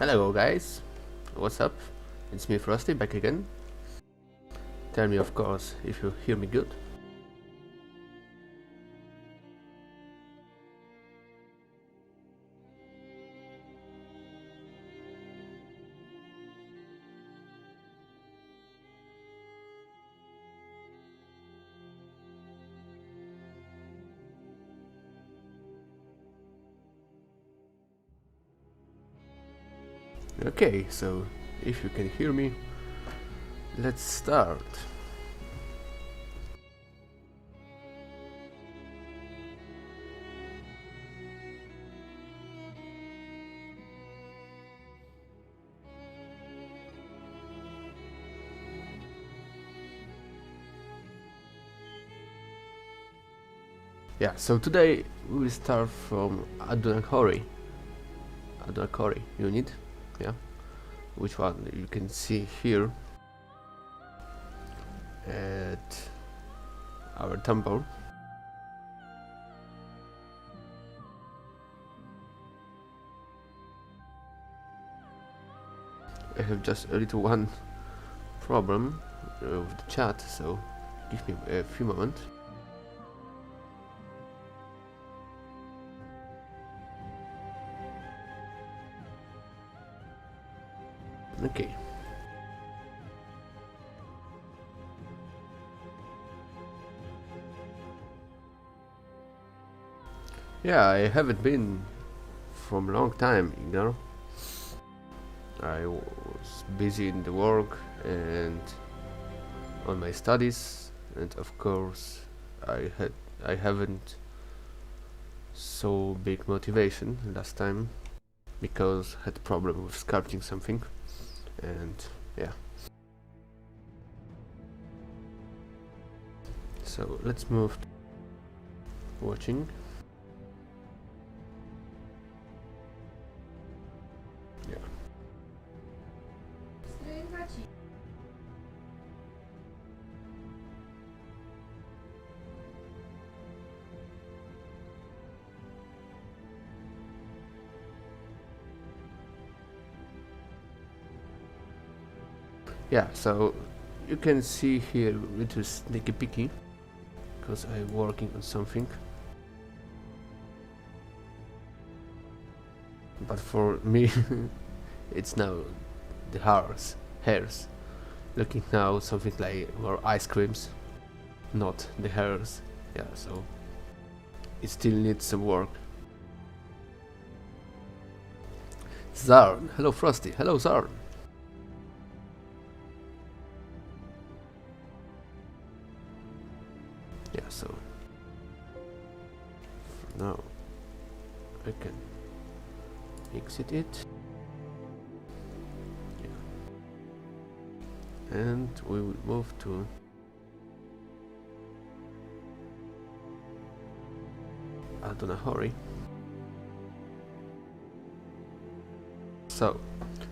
Hello guys, what's up? It's me Froostie back again. Tell me of course if you hear me good. Okay, so if you can hear me, let's start. Yeah, so today we will start from Adunakhori unit, yeah, which one you can see here at our temple. I have just a little one problem with the chat, so give me a few moments. Okay. Yeah, I haven't been from a long time, you know. I was busy in the work and on my studies, and of course I haven't so big motivation last time because I had problem with sculpting something, and yeah. So let's move to watching. Yeah. Yeah, so you can see here little sneaky peeky because I'm working on something. But for me it's now the hairs. Looking now something like more ice creams, not the hairs. Yeah, so it still needs some work. Zarn, hello Frosty, hello Zarn. Yeah, so now I can exit it. Yeah. And we will move to Adunakhori. So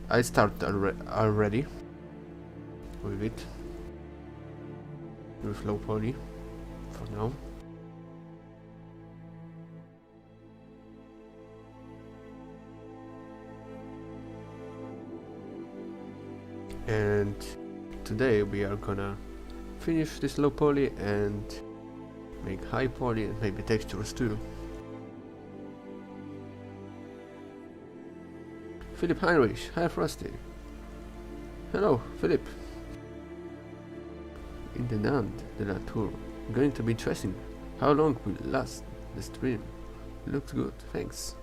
I started already with it, with low poly for now. And today we are gonna finish this low poly and make high poly and maybe textures too. Philip Heinrich, hi Frosty. Hello, Philip. In the Nand de la Tour. Going to be interesting. How long will last the stream? Looks good, thanks.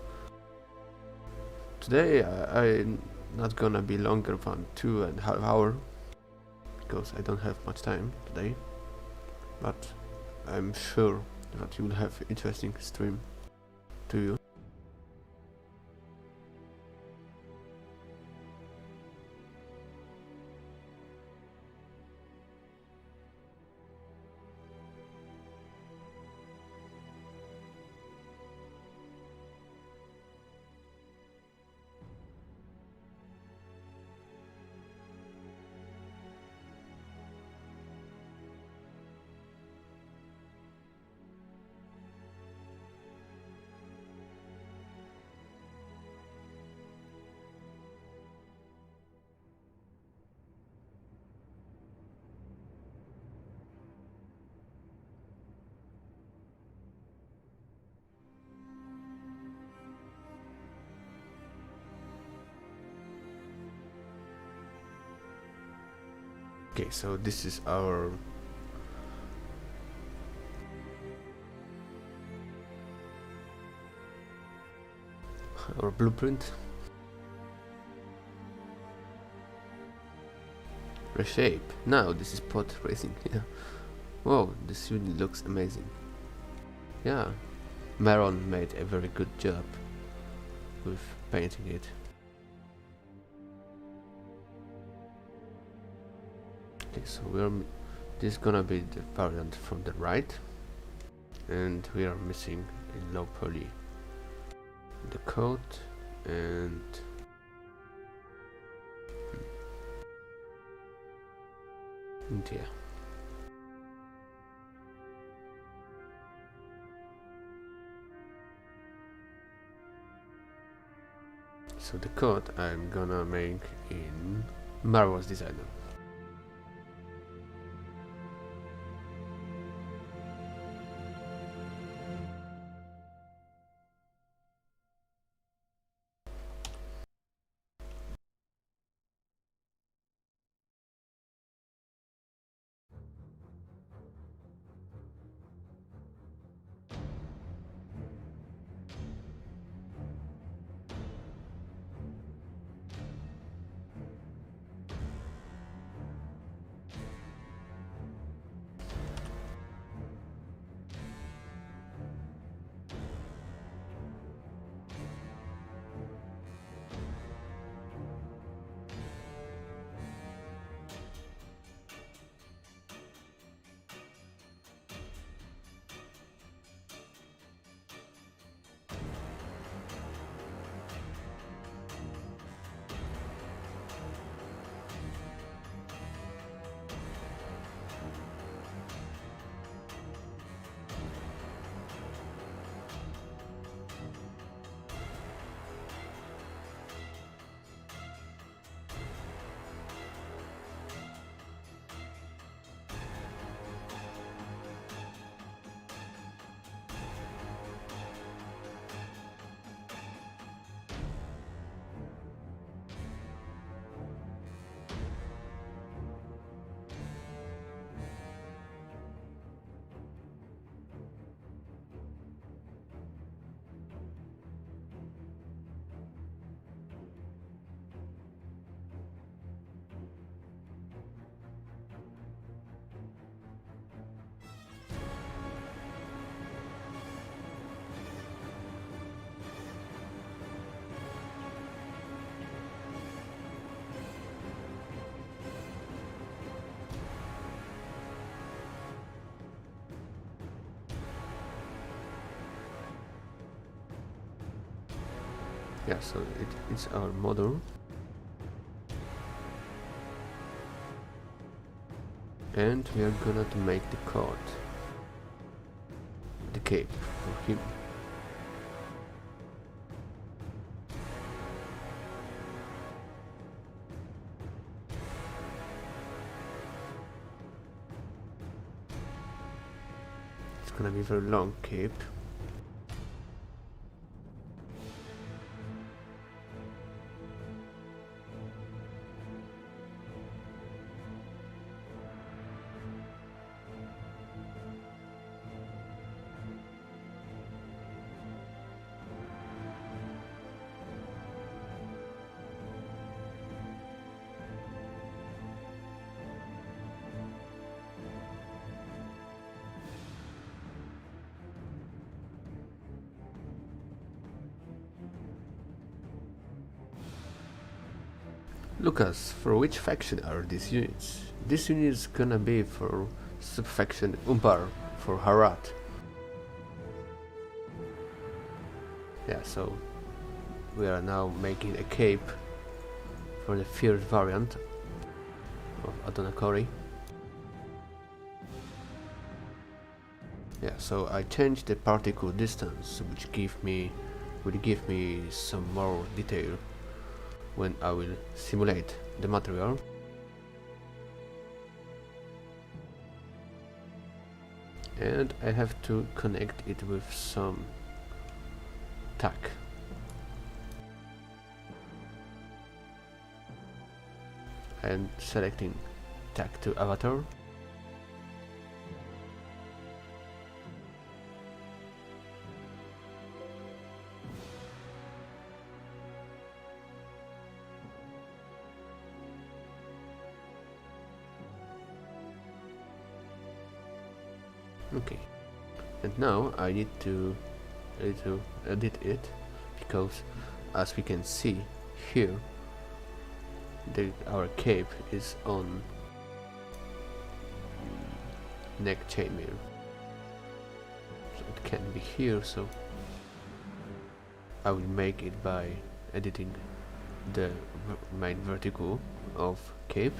Today I'm not gonna be longer than 2.5 hours because I don't have much time today. But I'm sure that you will have interesting stream to you. Okay, so this is our blueprint. Reshape. Now this is pod racing. Yeah. Whoa, this unit looks amazing. Yeah, Maron made a very good job with painting it. Okay, so this is gonna be the variant from the right, and we are missing a low poly, the coat, and yeah. So the code I'm gonna make in Marvel's designer. Yeah, so it's our model, and we are gonna to make the coat, the cape for him. It's gonna be a very long cape. Lucas, for which faction are these units? This unit is gonna be for subfaction Umbar, for Harat. Yeah, so we are now making a cape for the third variant of Adunakhori. Yeah, so I changed the particle distance, which will give me some more detail when I will simulate the material. And I have to connect it with some tack. And selecting tag to avatar. Okay, and now I need to edit it, because as we can see here, our cape is on neck chainmail, so it can be here, so I will make it by editing the main vertical of cape.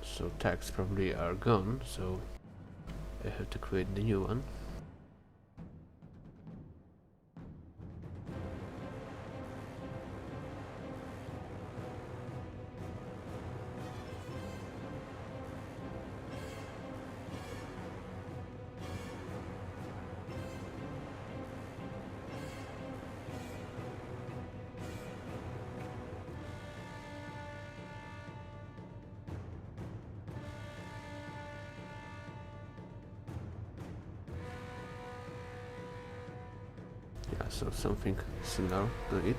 So tags probably are gone, so I have to create the new one. Yeah, so something similar to it.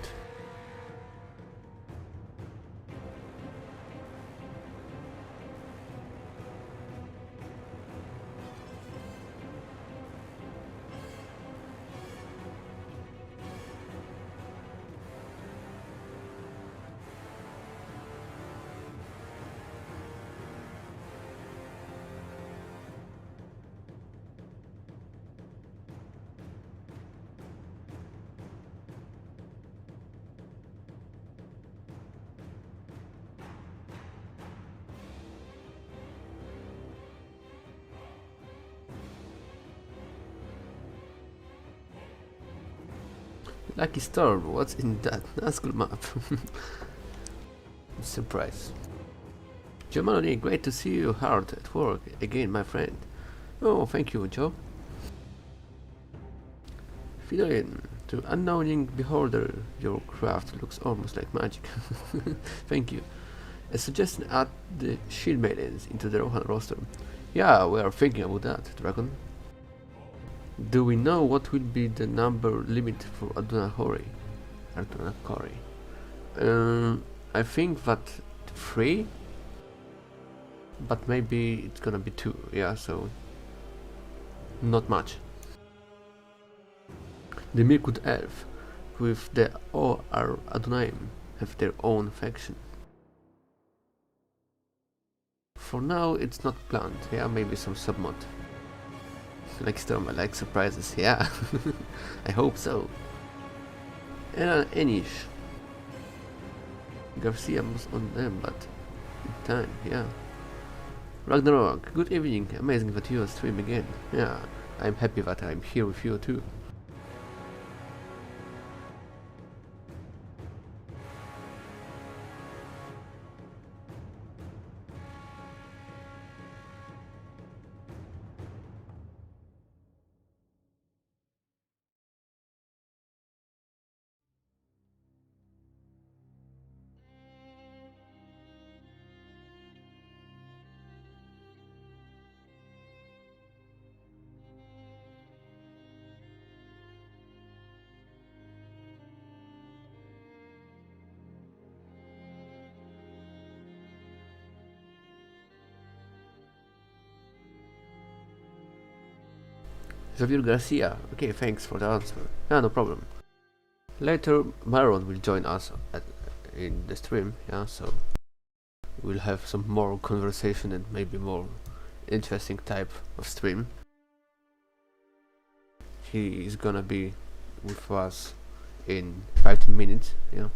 Lucky Storm, what's in that Nazgul map? Surprise. Giovanni, great to see you hard at work again, my friend. Oh, thank you, Joe. Fidolin, to unknowing beholder, your craft looks almost like magic. Thank you. A suggestion: add the shield maidens into the Rohan roster. Yeah, we are thinking about that, Dragon. Do we know what will be the number limit for Adunakhori? I think that 3, but maybe it's gonna be 2, yeah, so not much. The Mirkwood Elf with the O.R. Adunaim have their own faction. For now it's not planned, yeah, maybe some submod. Like Storm, I like surprises, yeah. I hope so. And Enish. Garcia was on them, but in time, yeah. Ragnarok, good evening, amazing that you are streaming again. Yeah, I'm happy that I'm here with you too. Xavier Garcia, okay, thanks for the answer. Yeah, no problem. Later, Myron will join us in the stream, yeah, so we'll have some more conversation and maybe more interesting type of stream. He is gonna be with us in 15 minutes, yeah.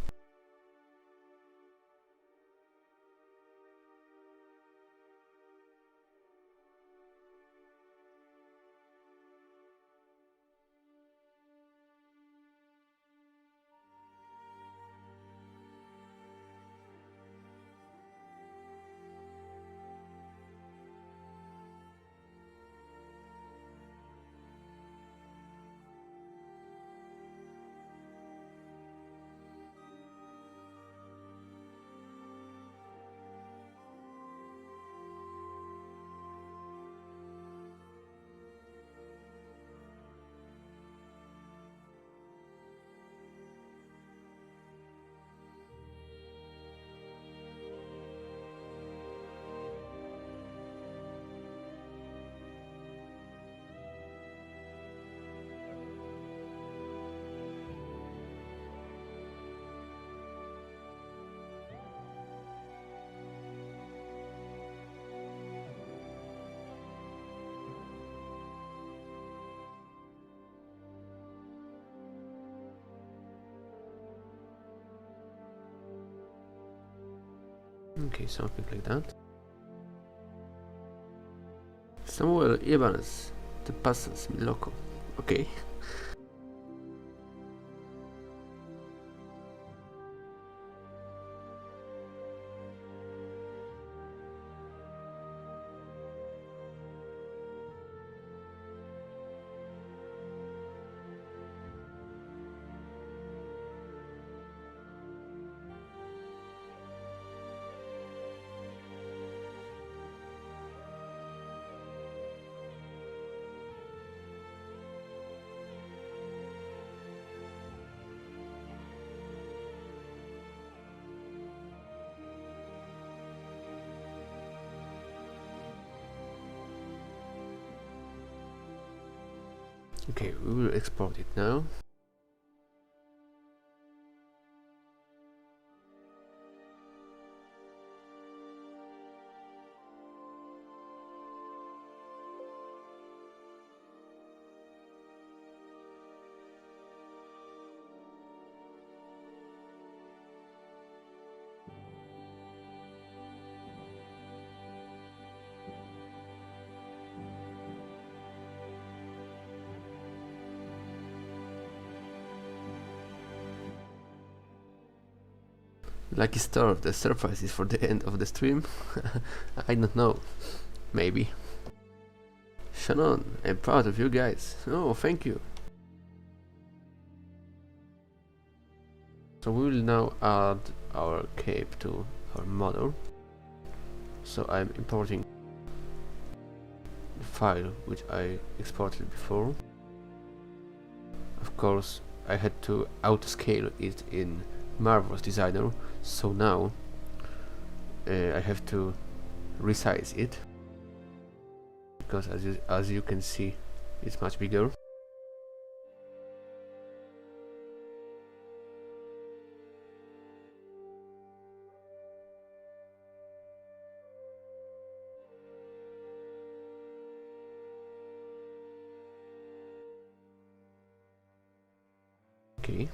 Okay, something like that. Samuel Ibanez, te pasas, mi loco. Okay. Okay, we will export it now. Lucky Star, the surprise is for the end of the stream? I don't know. Maybe. Shannon, I'm proud of you guys. Oh, thank you. So we will now add our cape to our model. So I'm importing the file which I exported before. Of course, I had to auto-scale it in Marvel's Designer, so now I have to resize it, because as you can see, it's much bigger. Okay.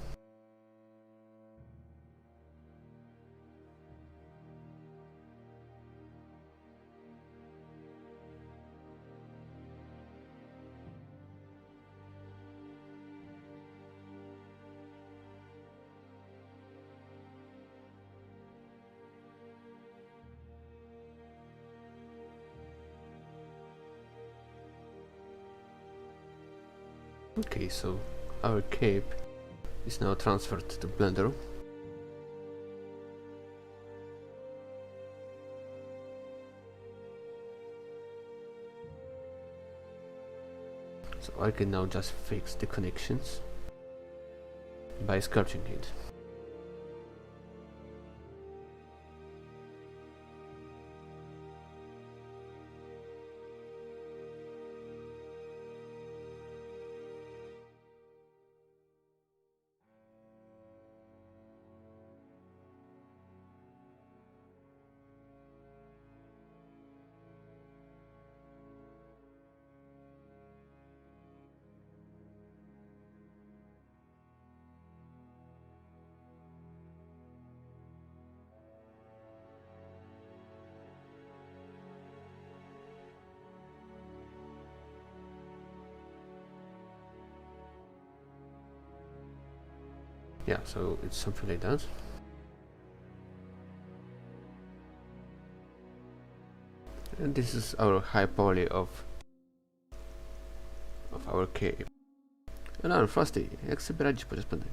Okay, so our cape is now transferred to Blender. So I can now just fix the connections by sculpting it. Yeah, so it's something like that. And this is our high poly of our cape. Hello, Frosty, jak sobie radzisz po responding?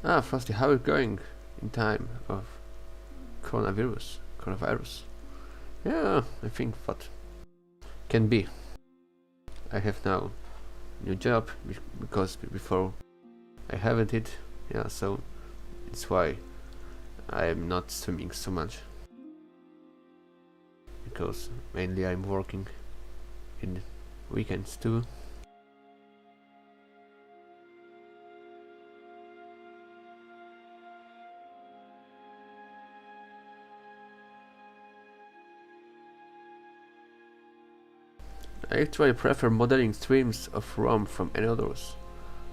Ah, Frosty, how are you going in time of coronavirus? Yeah, I think that can be. I have now new job because before I haven't it. Yeah, so it's why I am not streaming so much, because mainly I'm working in weekends too. I actually prefer modeling streams of ROM from any others.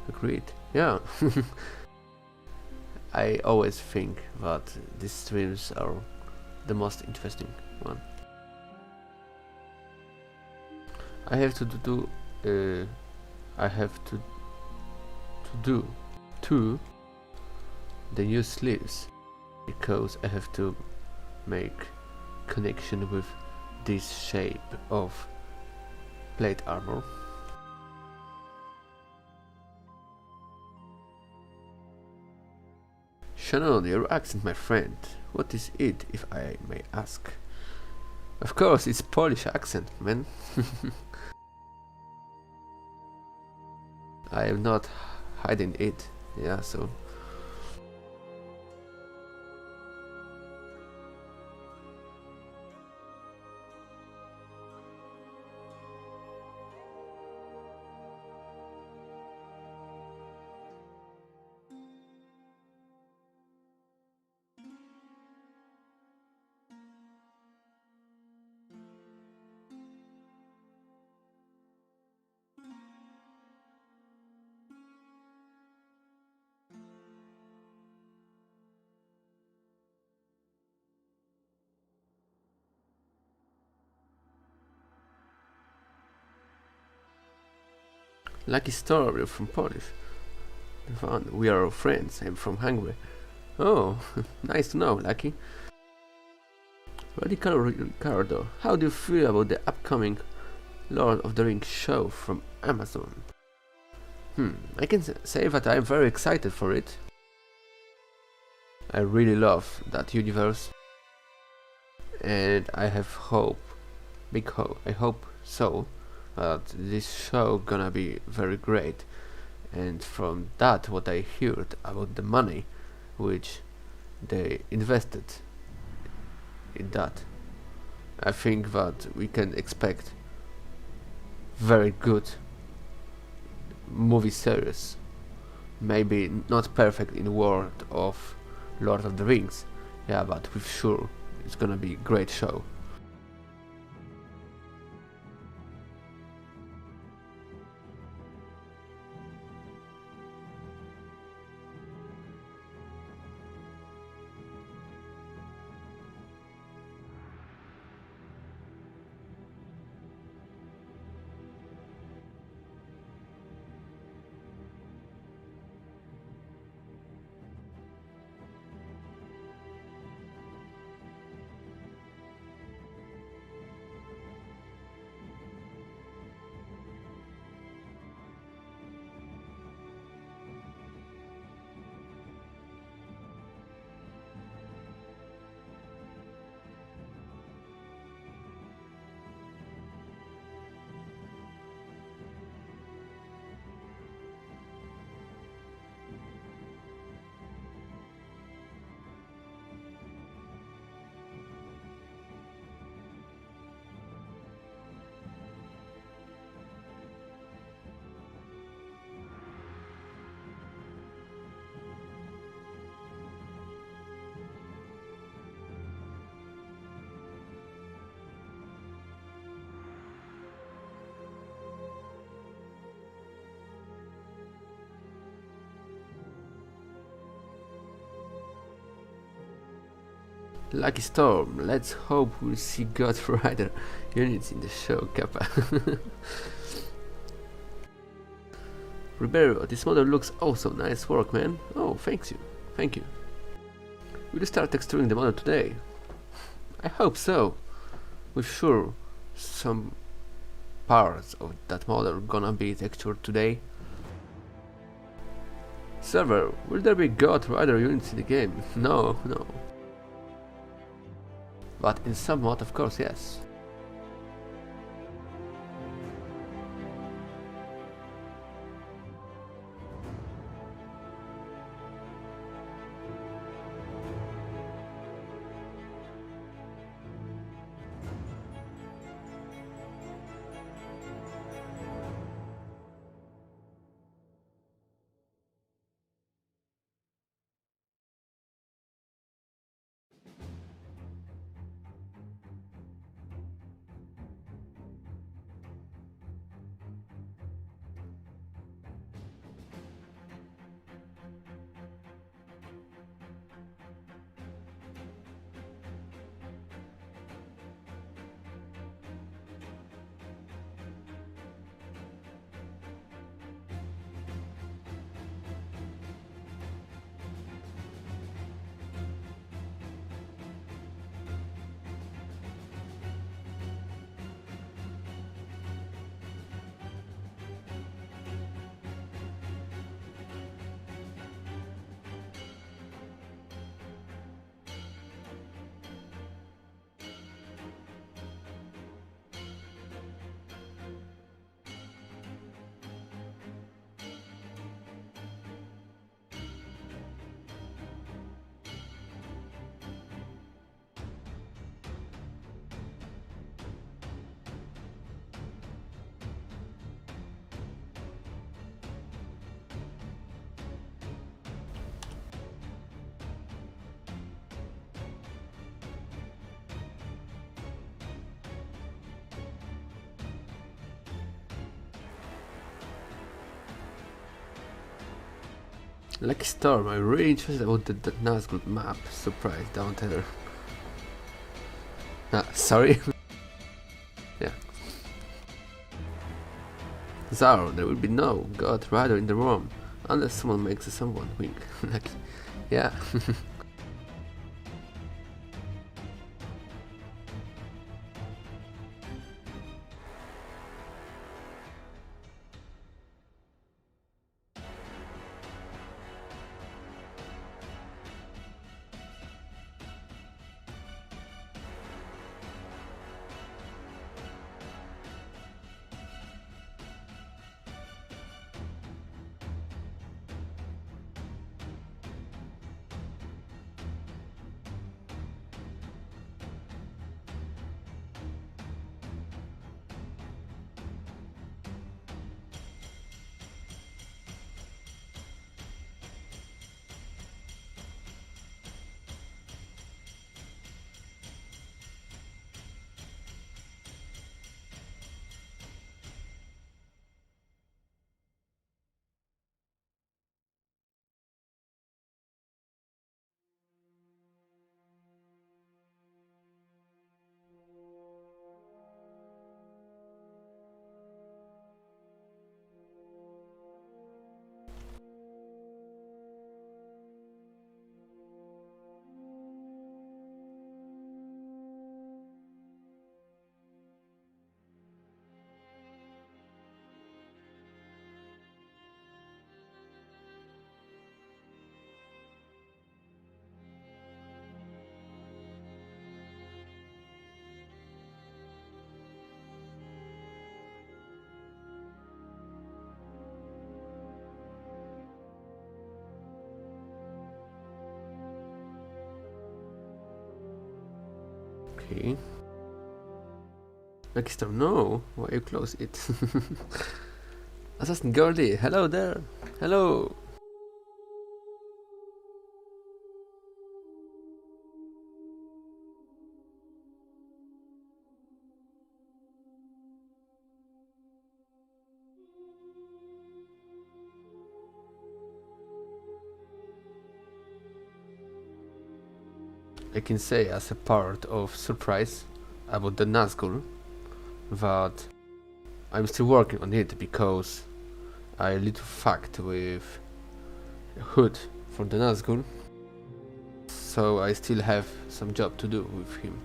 Agreed. Yeah. I always think that these streams are the most interesting one. I have to do two the new sleeves because I have to make connection with this shape of plate armor. Shannon, your accent, my friend. What is it, if I may ask? Of course, it's Polish accent, man. I am not hiding it, yeah, so... Lucky story from Polish. Fun. We are friends. I'm from Hungary. Oh, nice to know, Lucky. Radical Ricardo, how do you feel about the upcoming Lord of the Rings show from Amazon? I can say that I'm very excited for it. I really love that universe, and I have hope, big hope, I hope so, that this show gonna be very great. And from that, what I heard about the money which they invested in that, I think that we can expect very good movie series. Maybe not perfect in the world of Lord of the Rings, yeah, but with sure it's gonna be a great show. Lucky Storm, let's hope we'll see God Rider units in the show, Kappa. Ribeiro, this model looks awesome, nice work, man. Oh, thank you. Will you start texturing the model today? I hope so. With sure some parts of that model gonna be textured today. Server, will there be God Rider units in the game? No. But in some mod, of course, yes. Lucky Storm, I'm really interested about the Nazgul map. Surprise, down tether. Sorry. Yeah. Zaro, there will be no God Rider in the room, unless someone makes someone wink. Like, yeah. Okay. Lucky Storm, no! Why you close it? Assassin Girlie, hello there! Hello! I can say as a part of surprise about the Nazgul that I'm still working on it because I little fucked with Hood for the Nazgul, so I still have some job to do with him.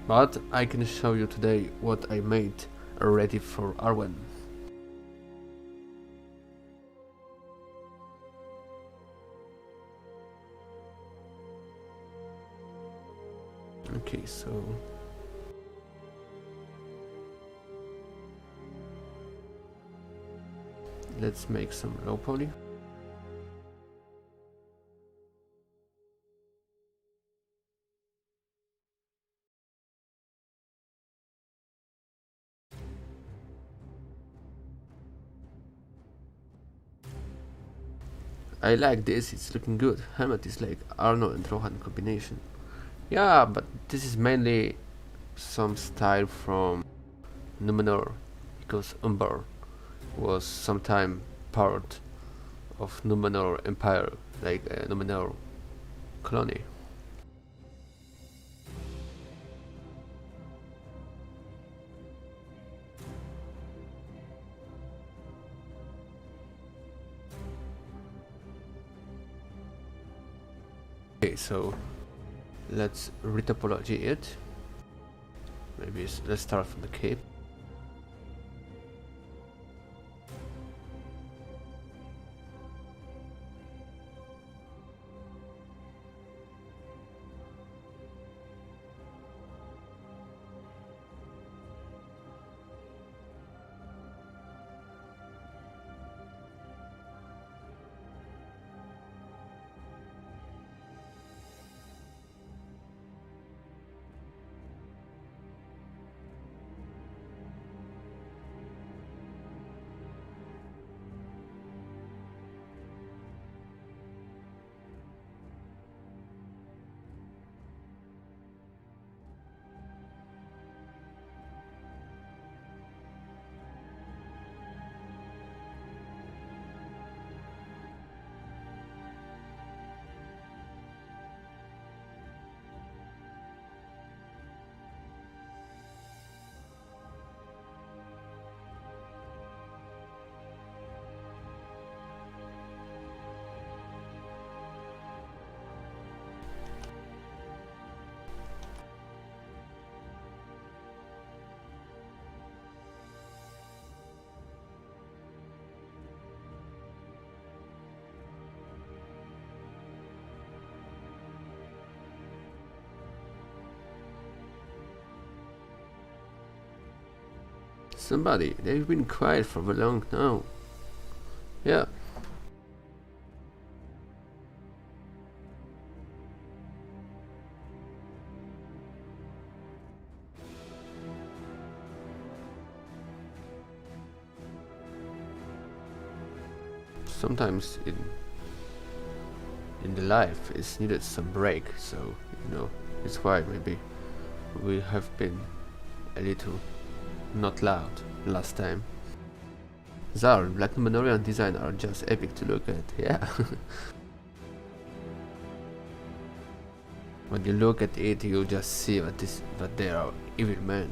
But I can show you today what I made already for Arwen. Okay, so let's make some low poly. I like this, it's looking good. Helmet is like Arno and Rohan combination. Yeah, but this is mainly some style from Numenor, because Umbar was sometime part of Numenor Empire, like Numenor colony. Okay, so let's retopology it. Maybe let's start from the cape. somebody. They've been quiet for a long now. Yeah. Sometimes in the life it's needed some break, so you know, it's why maybe we have been a little not loud last time. Zal, Black Numenorian design are just epic to look at, yeah. When you look at it, you just see that they are evil men.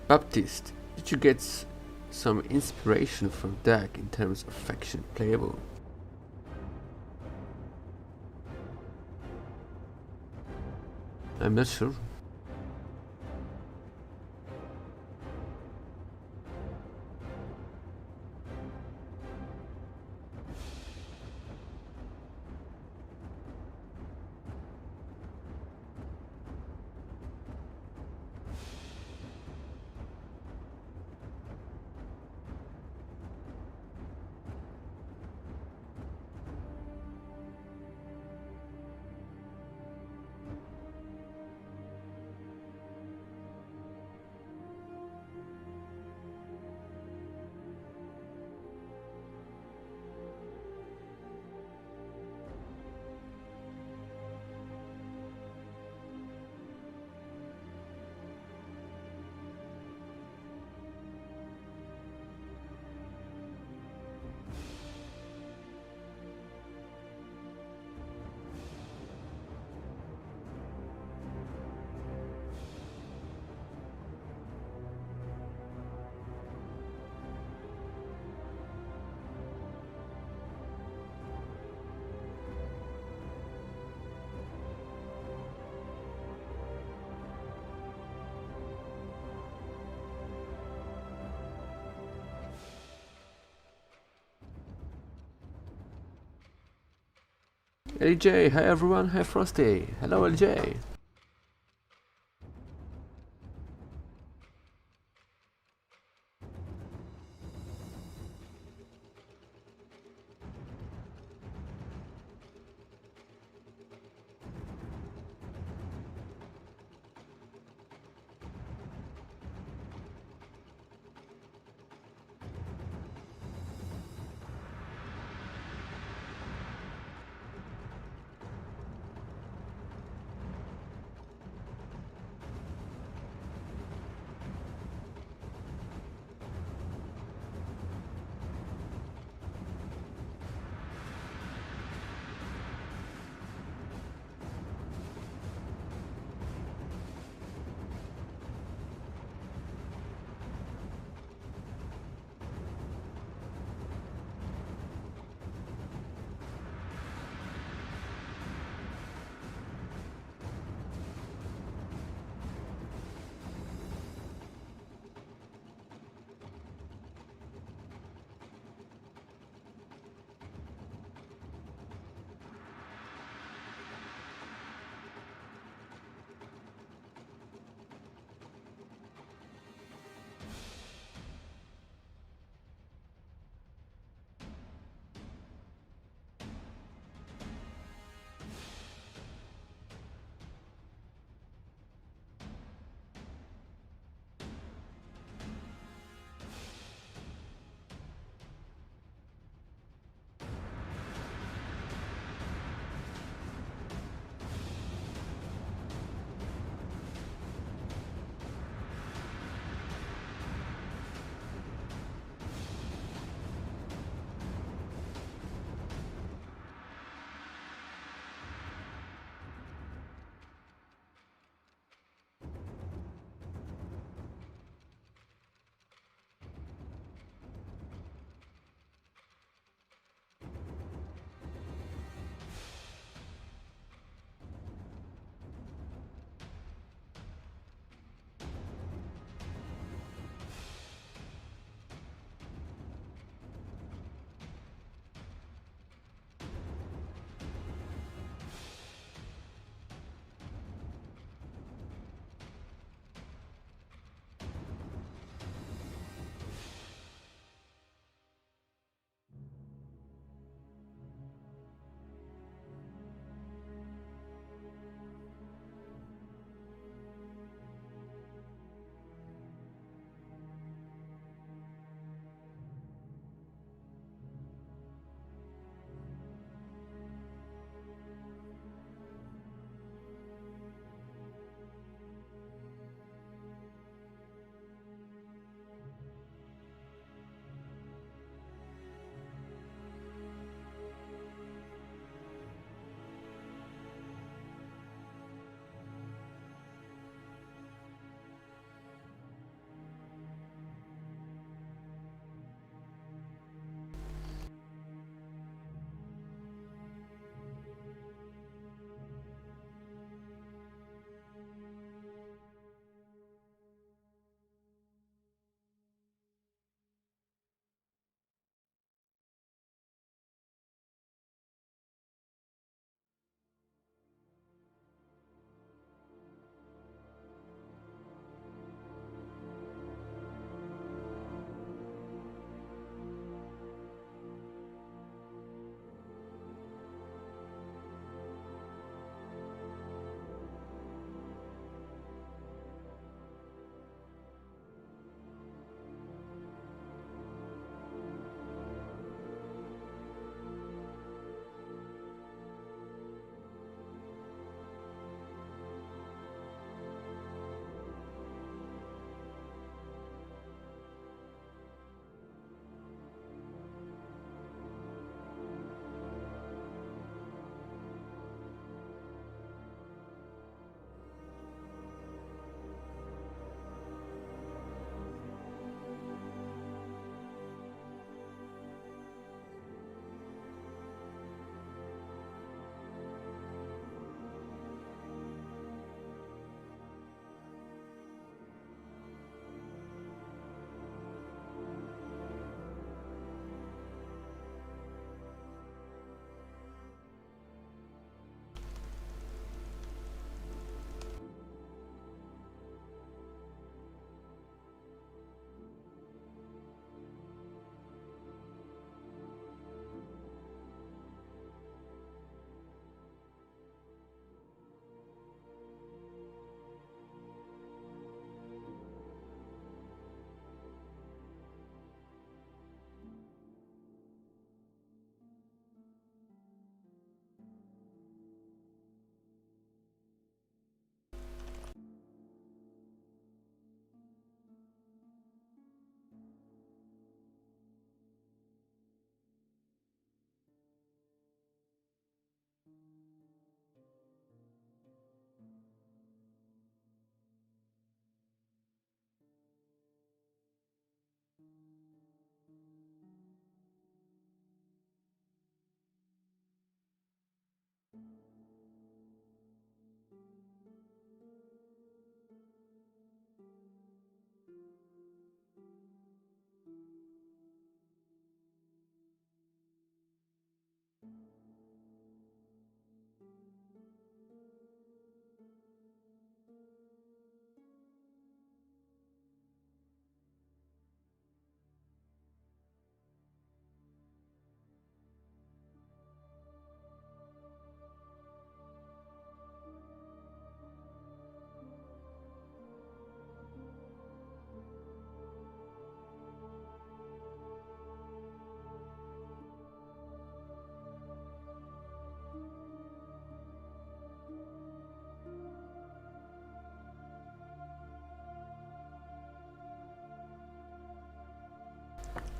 Baptiste, did you get some inspiration from Dak in terms of faction playable? I'm not sure. LJ, hi everyone, hi Froostie. Hello LJ.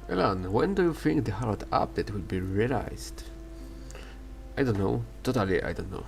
Elan, when do you think the hard update will be realized? I don't know. Totally, I don't know.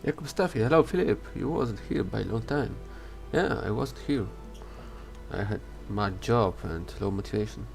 Jakob Staffy, hello Philip, you wasn't here by a long time. Yeah, I wasn't here. I had my job and low motivation.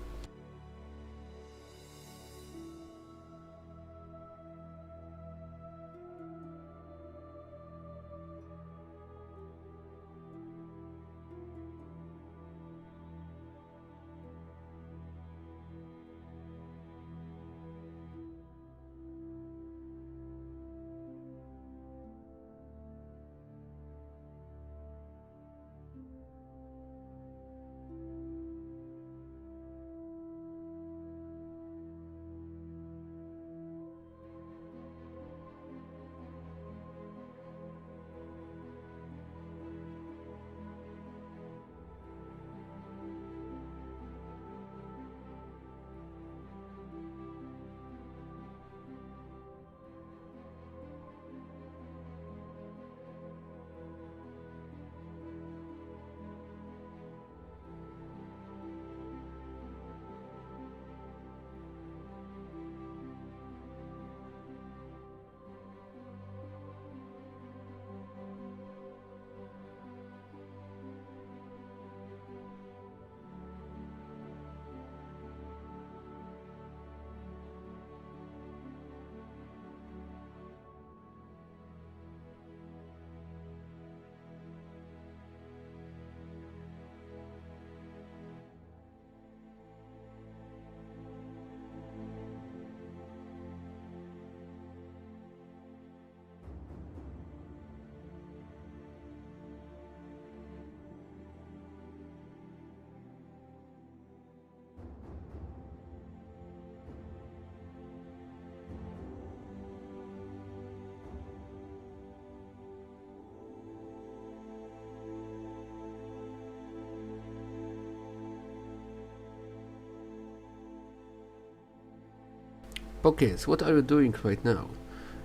Pokés, what are you doing right now?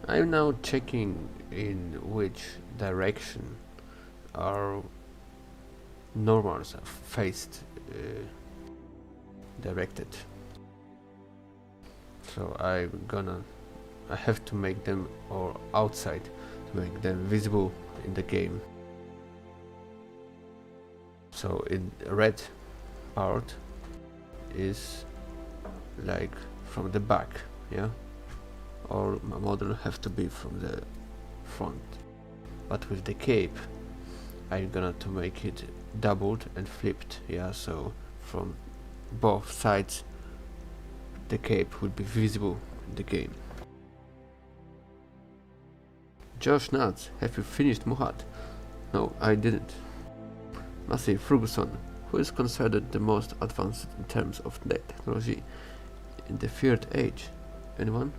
I'm now checking in which direction our normals are faced directed. So I have to make them or outside to make them visible in the game. So in red part is like from the back, yeah, or my model have to be from the front. But with the cape I'm gonna to make it doubled and flipped, yeah, so from both sides the cape will be visible in the game. Josh Nuts, have you finished Muhat? No, I didn't. Massey Ferguson, who is considered the most advanced in terms of technology in the third age? Anyone?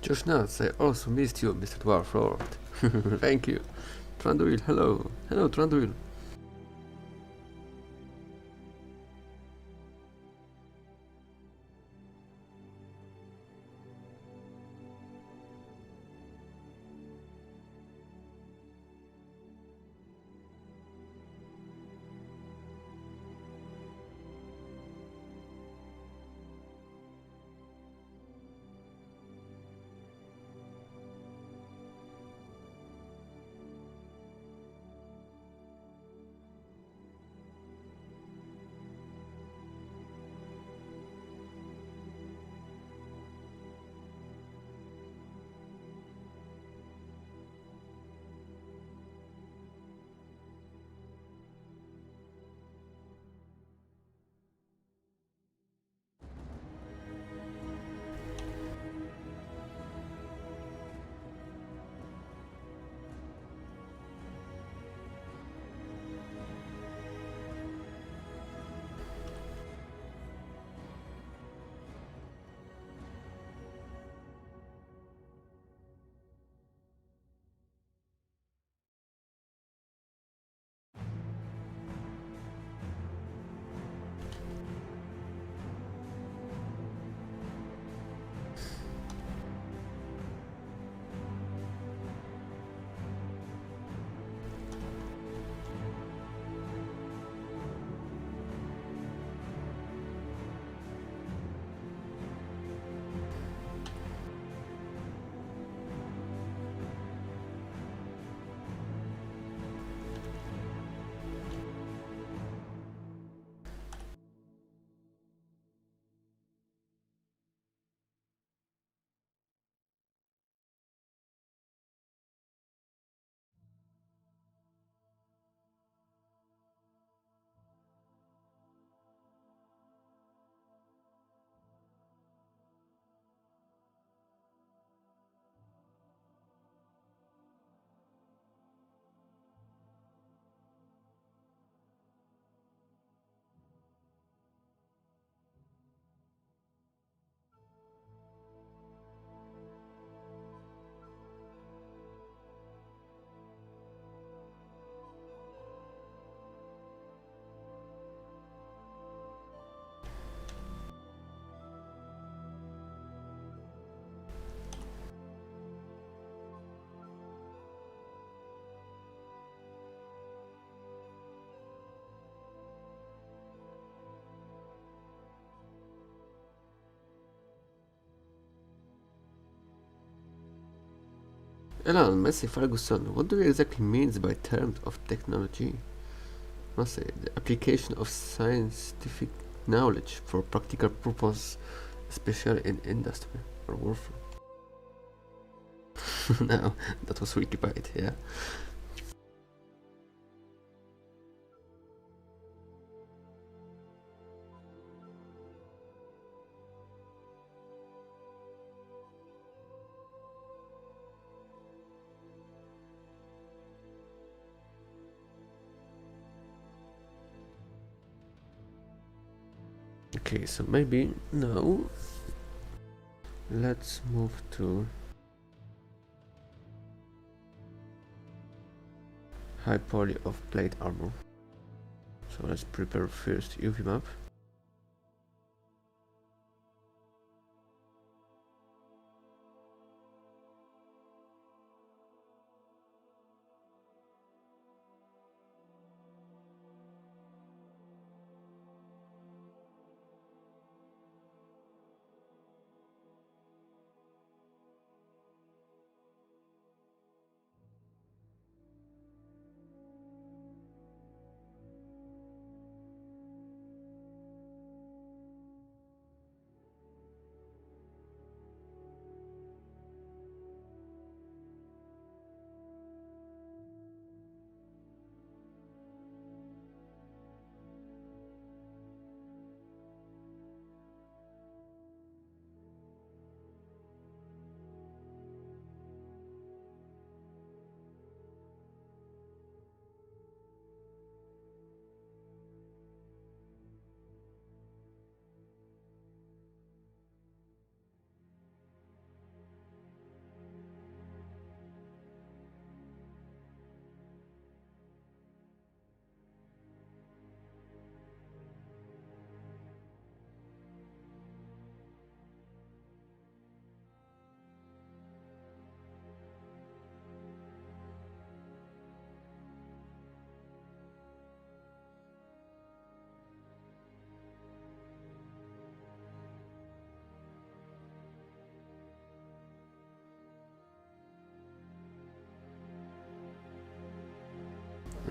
Just nuts, I also missed you, Mr. Dwarf Lord. Thank you. Tranduil, hello. Hello, Tranduil. Alan, Messi Ferguson, what do you exactly mean by terms of technology? Must say, the application of scientific knowledge for practical purpose, especially in industry or warfare. No, that was Wikipedia, yeah. Okay, so maybe now let's move to high poly of plate armor. So let's prepare first UV map.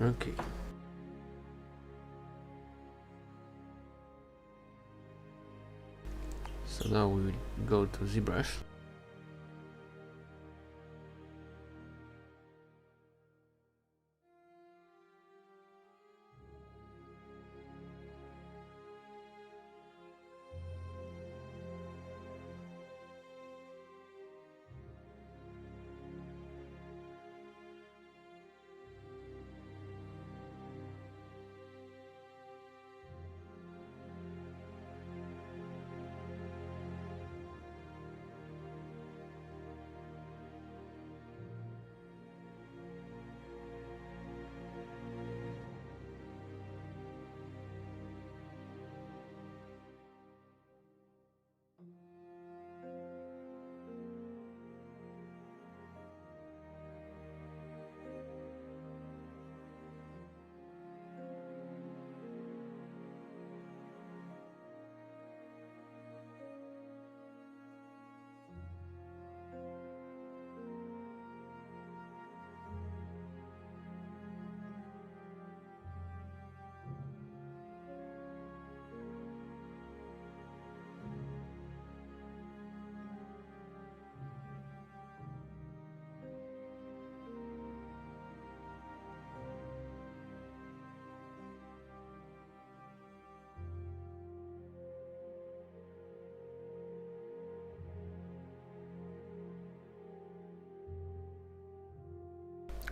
Okay. So now we will go to ZBrush.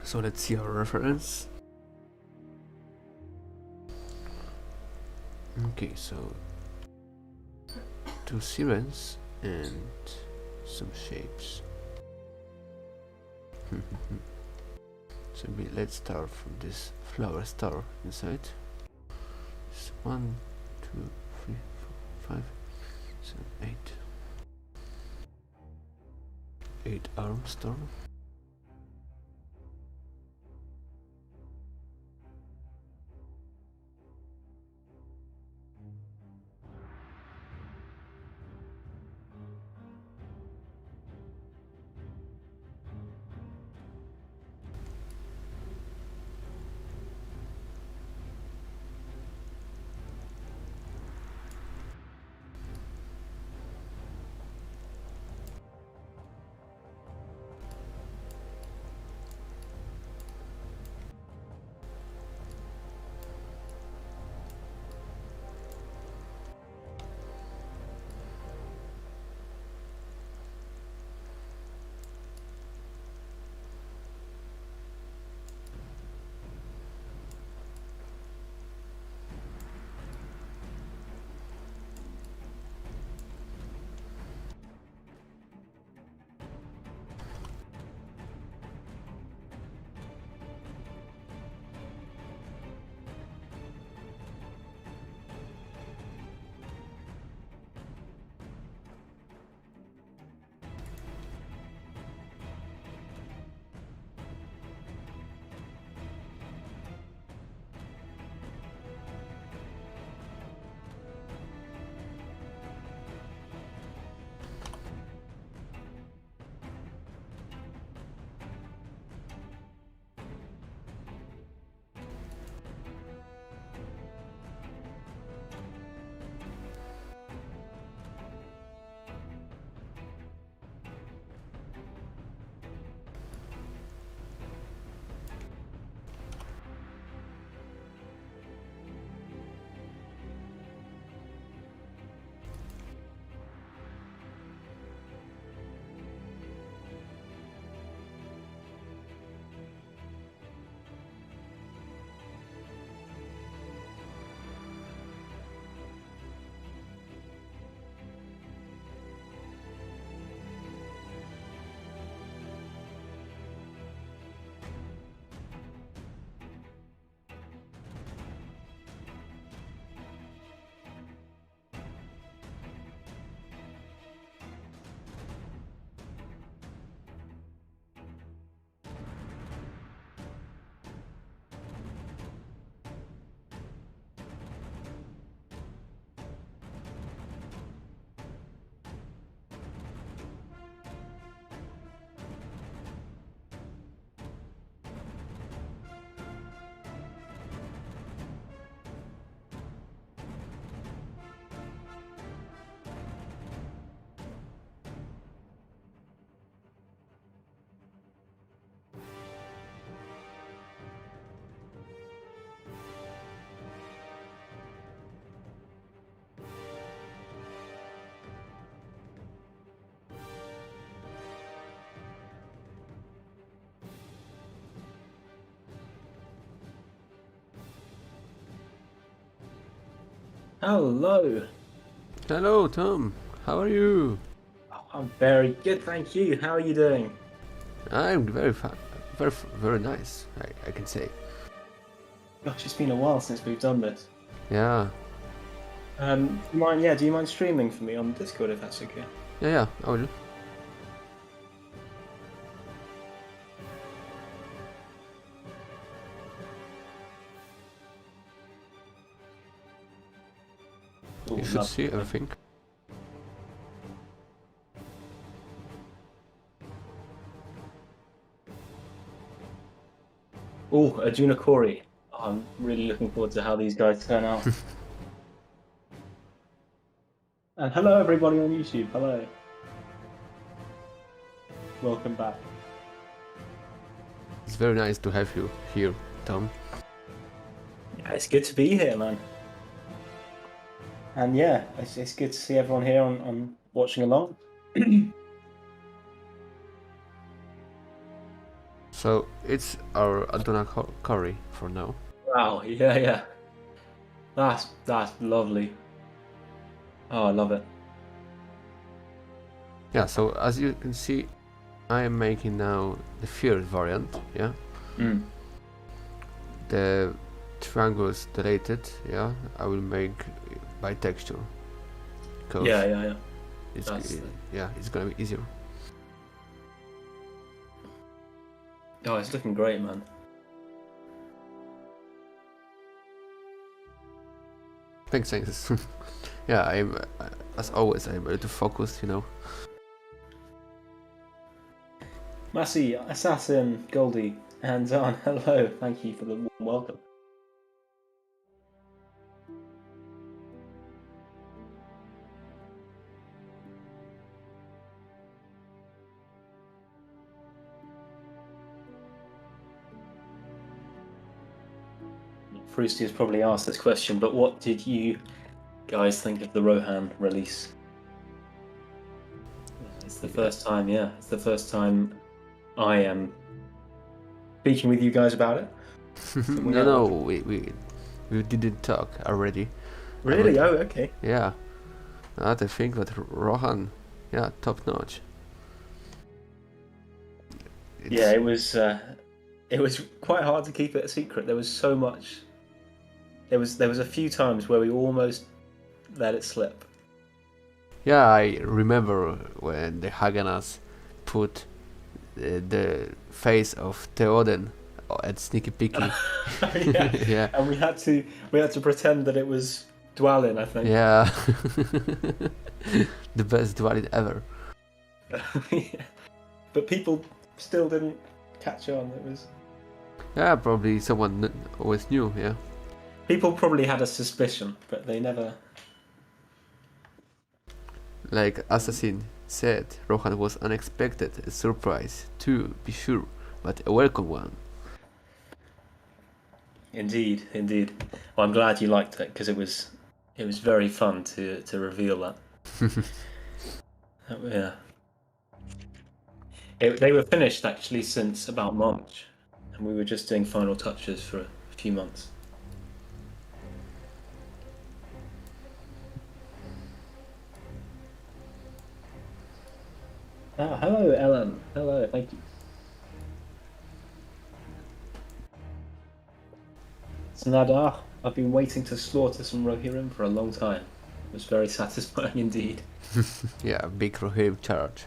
So let's see our reference. Okay, so 2 sirens and some shapes. So let's start from this flower star inside. It's 1, 2, 3, 4, 5, 7, 8. 8 arm star. Hello. Hello, Tom. How are you? Oh, I'm very good, thank you. How are you doing? I'm very fine. Very nice, I can say. Gosh, it's been a while since we've done this. Yeah. Do you mind streaming for me on Discord if that's okay? Yeah, I will. Ooh, You should lovely. see everything. Oh, Adunakhori. Oh, I'm really looking forward to how these guys turn out. And hello, everybody on YouTube. Hello. Welcome back. It's very nice to have you here, Tom. Yeah, it's good to be here, man. And yeah, it's good to see everyone here on watching along. So it's our Adunakhori for now. Wow, yeah. That's lovely. Oh, I love it. Yeah, so as you can see, I am making now the third variant, yeah? Mm. The triangles deleted, yeah, I will make by texture. Yeah. It's, That's it's gonna be easier. Oh, it's looking great, man. Thanks. Yeah, I'm as always I'm able to focus, you know. Massey, Assassin, Goldie, hands on. Hello, thank you for the warm welcome. Froostie has probably asked this question, but what did you guys think of the Rohan release? It's the first time, yeah. It's the first time I am speaking with you guys about it. No, we didn't talk already. Really? Oh, okay. Yeah, I think that Rohan, yeah, top notch. Yeah, it was quite hard to keep it a secret. There was so much. There was a few times where we almost let it slip. Yeah, I remember when the Haganas put the face of Theoden at Sneaky Peeky. Yeah. Yeah. And we had to pretend that it was Dwalin, I think. Yeah. The best Dwalin ever. Yeah. But people still didn't catch on. It was. Yeah, probably someone always knew. Yeah. People probably had a suspicion, but they never. Like Assassin said, Rohan was unexpected, a surprise, to be sure, but a welcome one. Indeed. Well, I'm glad you liked it because it was very fun to reveal that. Yeah. They were finished actually since about March, and we were just doing final touches for a few months. Oh, hello, Ellen. Hello, thank you. Snadar, I've been waiting to slaughter some Rohirrim for a long time. It was very satisfying indeed. Yeah, big Rohirrim charge.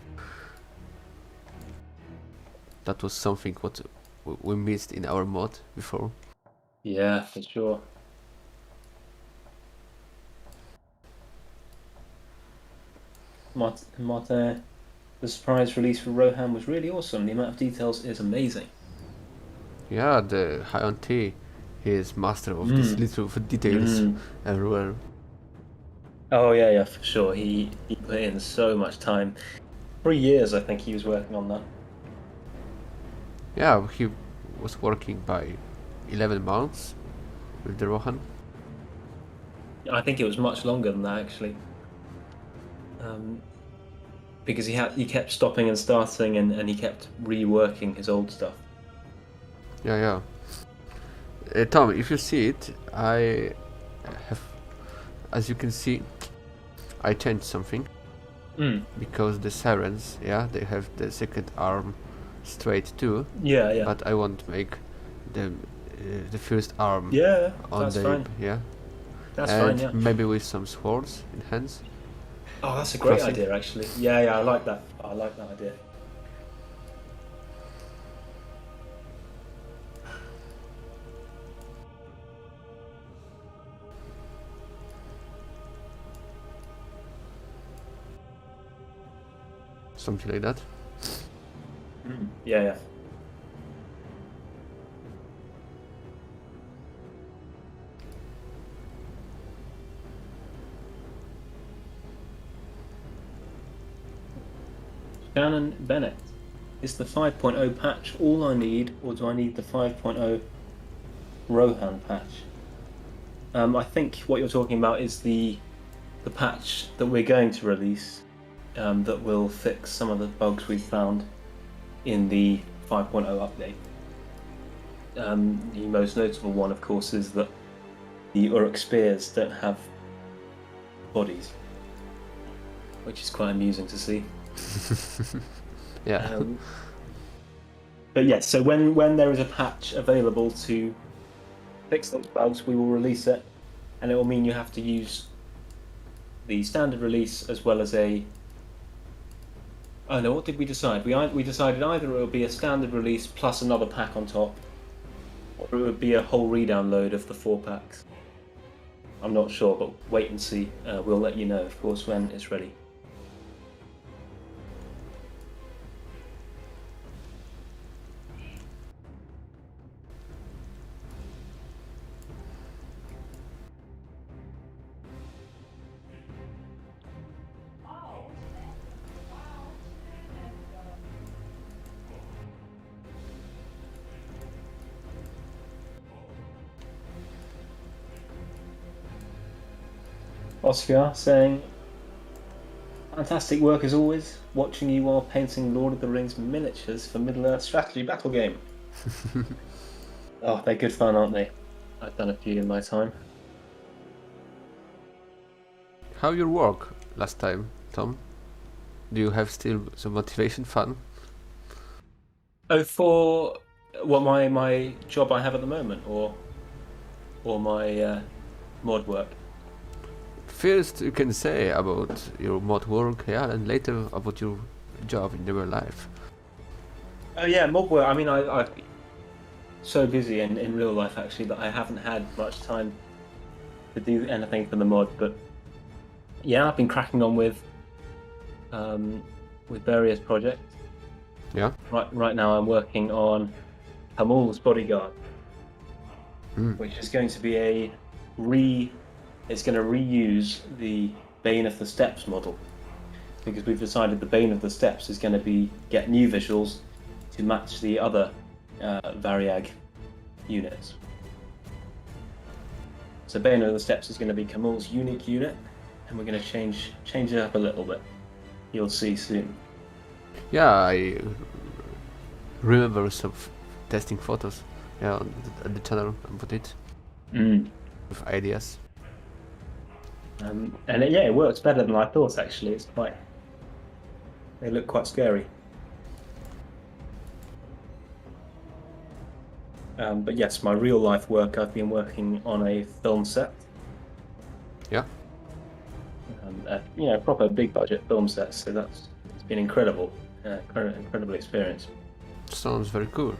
That was something what we missed in our mod before. Yeah, for sure. Martin, the surprise release for Rohan was really awesome. The amount of details is amazing. Yeah, the High on T, he is master of these little details everywhere. Oh yeah, for sure. He put in so much time. 3 years, I think he was working on that. Yeah, he was working by 11 months with the Rohan. I think it was much longer than that actually. Because he kept stopping and starting, and he kept reworking his old stuff. Yeah. Tom, if you see it, I as you can see, I changed something. Because the sirens, yeah, they have the second arm straight too. Yeah. But I want to make the first arm. Yeah, on that's the fine. yeah. That's And fine. Yeah. maybe with some swords in hands. Oh, that's a great Crossing. idea, actually. Yeah, I like that. I like that idea. Something like that. Yeah. Shannon Bennett. Is the 5.0 patch all I need, or do I need the 5.0 Rohan patch? I think what you're talking about is the patch that we're going to release that will fix some of the bugs we've found in the 5.0 update. The most notable one, of course, is that the Uruk spears don't have bodies, which is quite amusing to see. Yeah. But yes, so when there is a patch available to fix those bugs, we will release it, and it will mean you have to use the standard release as well as a... Oh no, what did we decide? We decided either it would be a standard release plus another pack on top, or it would be a whole re-download of the 4 packs. I'm not sure, but wait and see. We'll let you know, of course, when it's ready. Oscar saying, fantastic work as always, watching you while painting Lord of the Rings miniatures for Middle-earth strategy battle game. Oh, they're good fun, aren't they? I've done a few in my time. How your work last time, Tom? Do you have still some motivation, fun? Oh, for what my job I have at the moment, or my mod work? First, you can say about your mod work, yeah, and later about your job in real life. Oh yeah, mod work. I mean, I've been so busy in real life actually that I haven't had much time to do anything for the mod. But yeah, I've been cracking on with various projects. Yeah. Right now, I'm working on Hamul's Bodyguard, which is going to be It's going to reuse the Bane of the Steppes model, because we've decided the Bane of the Steppes is going to get new visuals to match the other Variag units. So Bane of the Steppes is going to be Kamul's unique unit, and we're going to change it up a little bit. You'll see soon. Yeah, I remember some testing photos. Yeah, on the channel about it with ideas. And it works better than I thought. Actually, they look quite scary. But yes, my real life work, I've been working on a film set. Yeah. Proper big budget film set. So it's been incredible, incredible experience. Sounds very cool.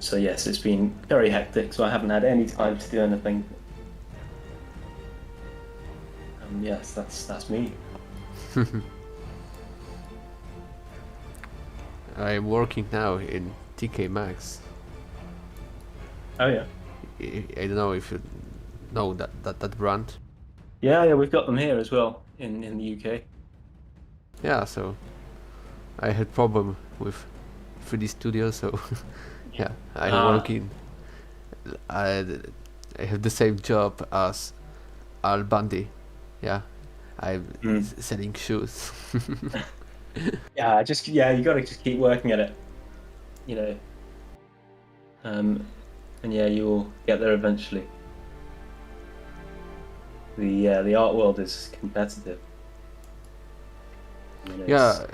So yes, it's been very hectic. So I haven't had any time to do anything. Yes, that's me. I'm working now in TK Maxx. Oh yeah. I don't know if you know that brand. Yeah, we've got them here as well in the UK. Yeah, so I had problem with 3D Studio, so yeah, I'm working. I have the same job as Al Bundy. Yeah, I'm selling shoes. Yeah, you got to just keep working at it, and yeah, you will get there eventually. The art world is competitive. You know, Yeah,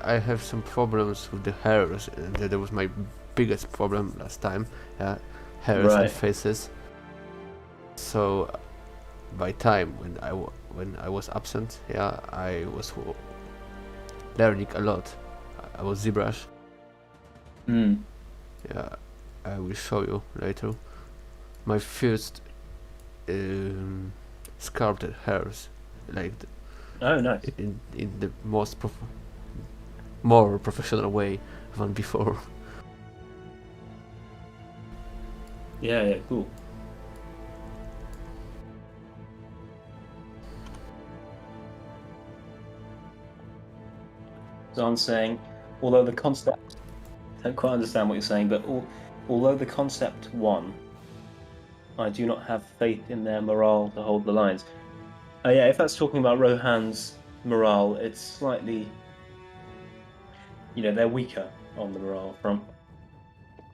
I have some problems with the hairs. That was my biggest problem last time. Yeah, hairs and right. faces. So by time when I was absent, yeah, I was learning a lot. I was ZBrush. Mm. Yeah, I will show you later. My first sculpted hairs, like Oh, nice. in the more professional way than before. Yeah, yeah, cool. So I'm saying, although the concept, I don't quite understand what you're saying, but although the concept won, I do not have faith in their morale to hold the lines. Yeah, if that's talking about Rohan's morale, it's slightly, they're weaker on the morale front.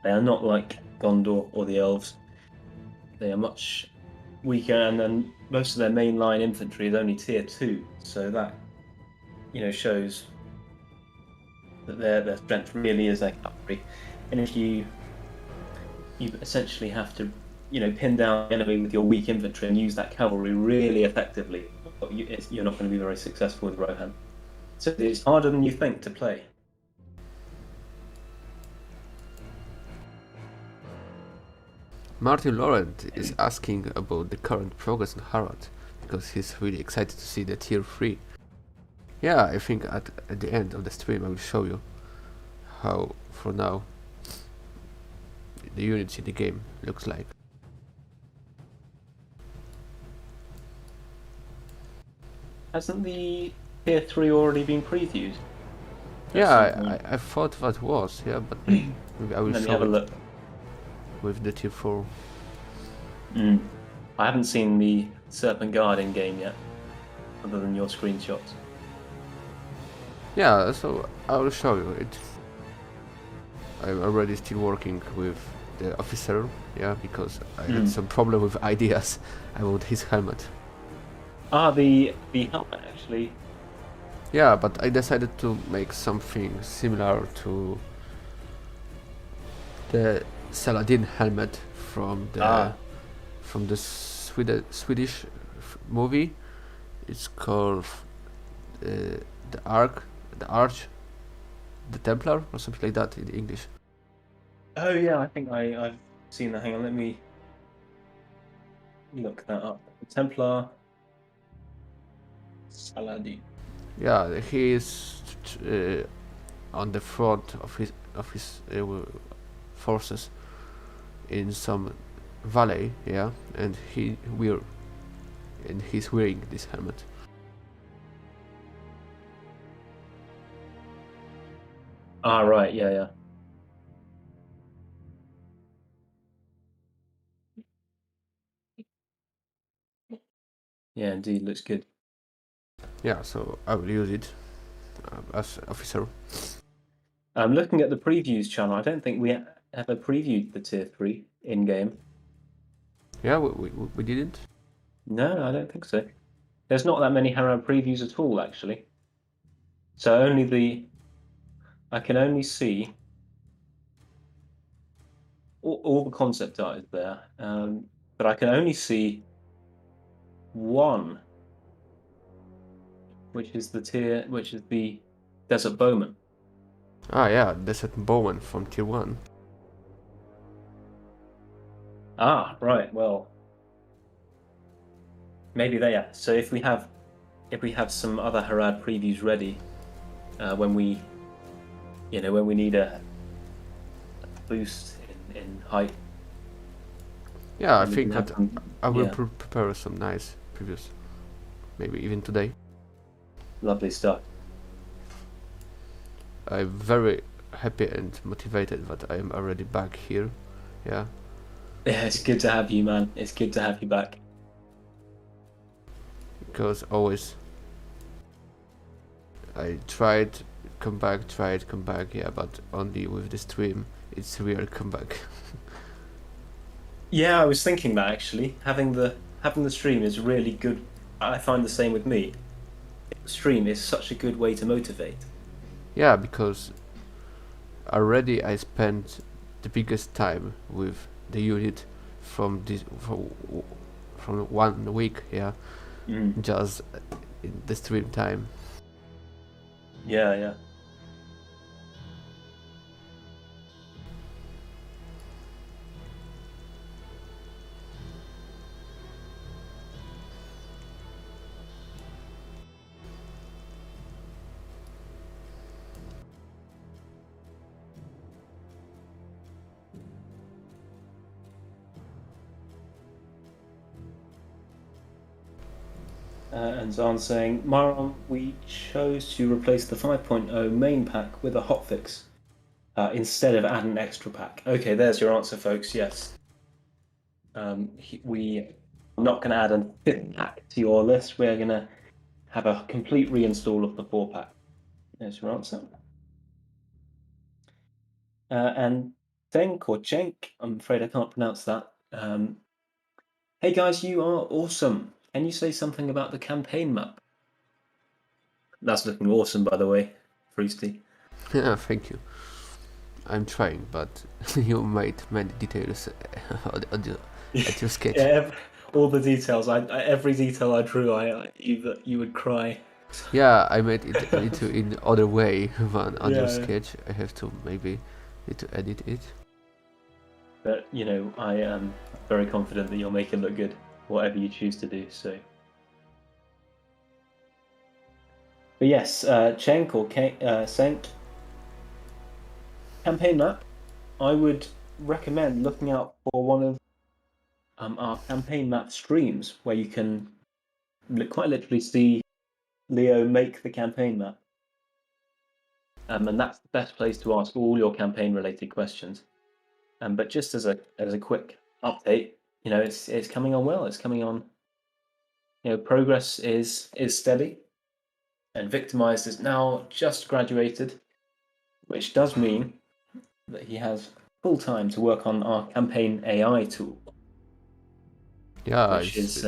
They are not like Gondor or the elves. They are much weaker, and then most of their mainline infantry is only tier 2, so that shows that their strength really is their cavalry. And if you essentially have to pin down the enemy with your weak infantry and use that cavalry really effectively, you're not going to be very successful with Rohan. So it's harder than you think to play. Martin Laurent is asking about the current progress on Harad, because he's really excited to see the tier 3. Yeah, I think at the end of the stream I will show you how, for now, the units in the game looks like. Hasn't the tier 3 already been previewed? Yeah, I thought that was, yeah, but maybe I will Let me show have a it look. with the tier 4. I haven't seen the Serpent Guard in game yet, other than your screenshots. Yeah, so I will show you it. I'm already still working with the officer, yeah, because I had some problem with ideas about his helmet. The helmet actually. Yeah, but I decided to make something similar to the Saladin helmet from the Swedish movie. It's called the Arch, the Templar, or something like that in English. Oh yeah, I think I've seen that. Hang on, let me look that up. The Templar Saladin. Yeah, he is on the front of his forces in some valley, yeah, and he's wearing this helmet. Right, yeah. Yeah, indeed, looks good. Yeah, so I will use it as officer. I'm looking at the previews channel. I don't think we ever previewed the tier 3 in game. Yeah, we didn't. No, I don't think so. There's not that many Harrow previews at all, actually. So I can only see all the concept art is there, but I can only see one, which is the Desert Bowman. Ah, yeah, Desert Bowman from tier 1. Right. Well, maybe they are. So if we have some other Harad previews ready, when we need a boost in height. Yeah, I think that I will yeah. prepare some nice previews, maybe even today. Lovely stuff. I'm very happy and motivated that I am already back here. Yeah. Yeah, it's good to have you, man. It's good to have you back. Because always I tried come back, yeah, but only with the stream it's real comeback. Yeah, I was thinking that actually, having the having the stream is really good. I find the same with me. Stream is such a good way to motivate. Yeah, because already I spent the biggest time with the unit from this from 1 week. Yeah, just in the stream time. Yeah, yeah. And Zan's saying, Maron, we chose to replace the 5.0 main pack with a hotfix instead of add an extra pack. Okay, there's your answer, folks. Yes. We are not going to add a 5th pack to your list. We're going to have a complete reinstall of the 4-pack. There's your answer. And Denk or Cenk, I'm afraid I can't pronounce that. Hey guys, you are awesome. Can you say something about the campaign map? That's looking awesome, by the way, Froostie. Yeah, thank you. I'm trying, but you made many details at your sketch. Yeah, all the details. Every detail I drew, you would cry. Yeah, I made it into in other way than on your Yeah. sketch. I have to maybe need to edit it. But you know, I am very confident that you'll make it look good, whatever you choose to do. So. But yes, Cenk or Senk, campaign map, I would recommend looking out for one of our campaign map streams where you can quite literally see Leo make the campaign map. And that's the best place to ask all your campaign related questions. But just as a quick update, you know, it's coming on well. It's coming on. You know, progress is steady, and Victimized is now just graduated, which does mean that he has full time to work on our campaign AI tool. Yeah, which is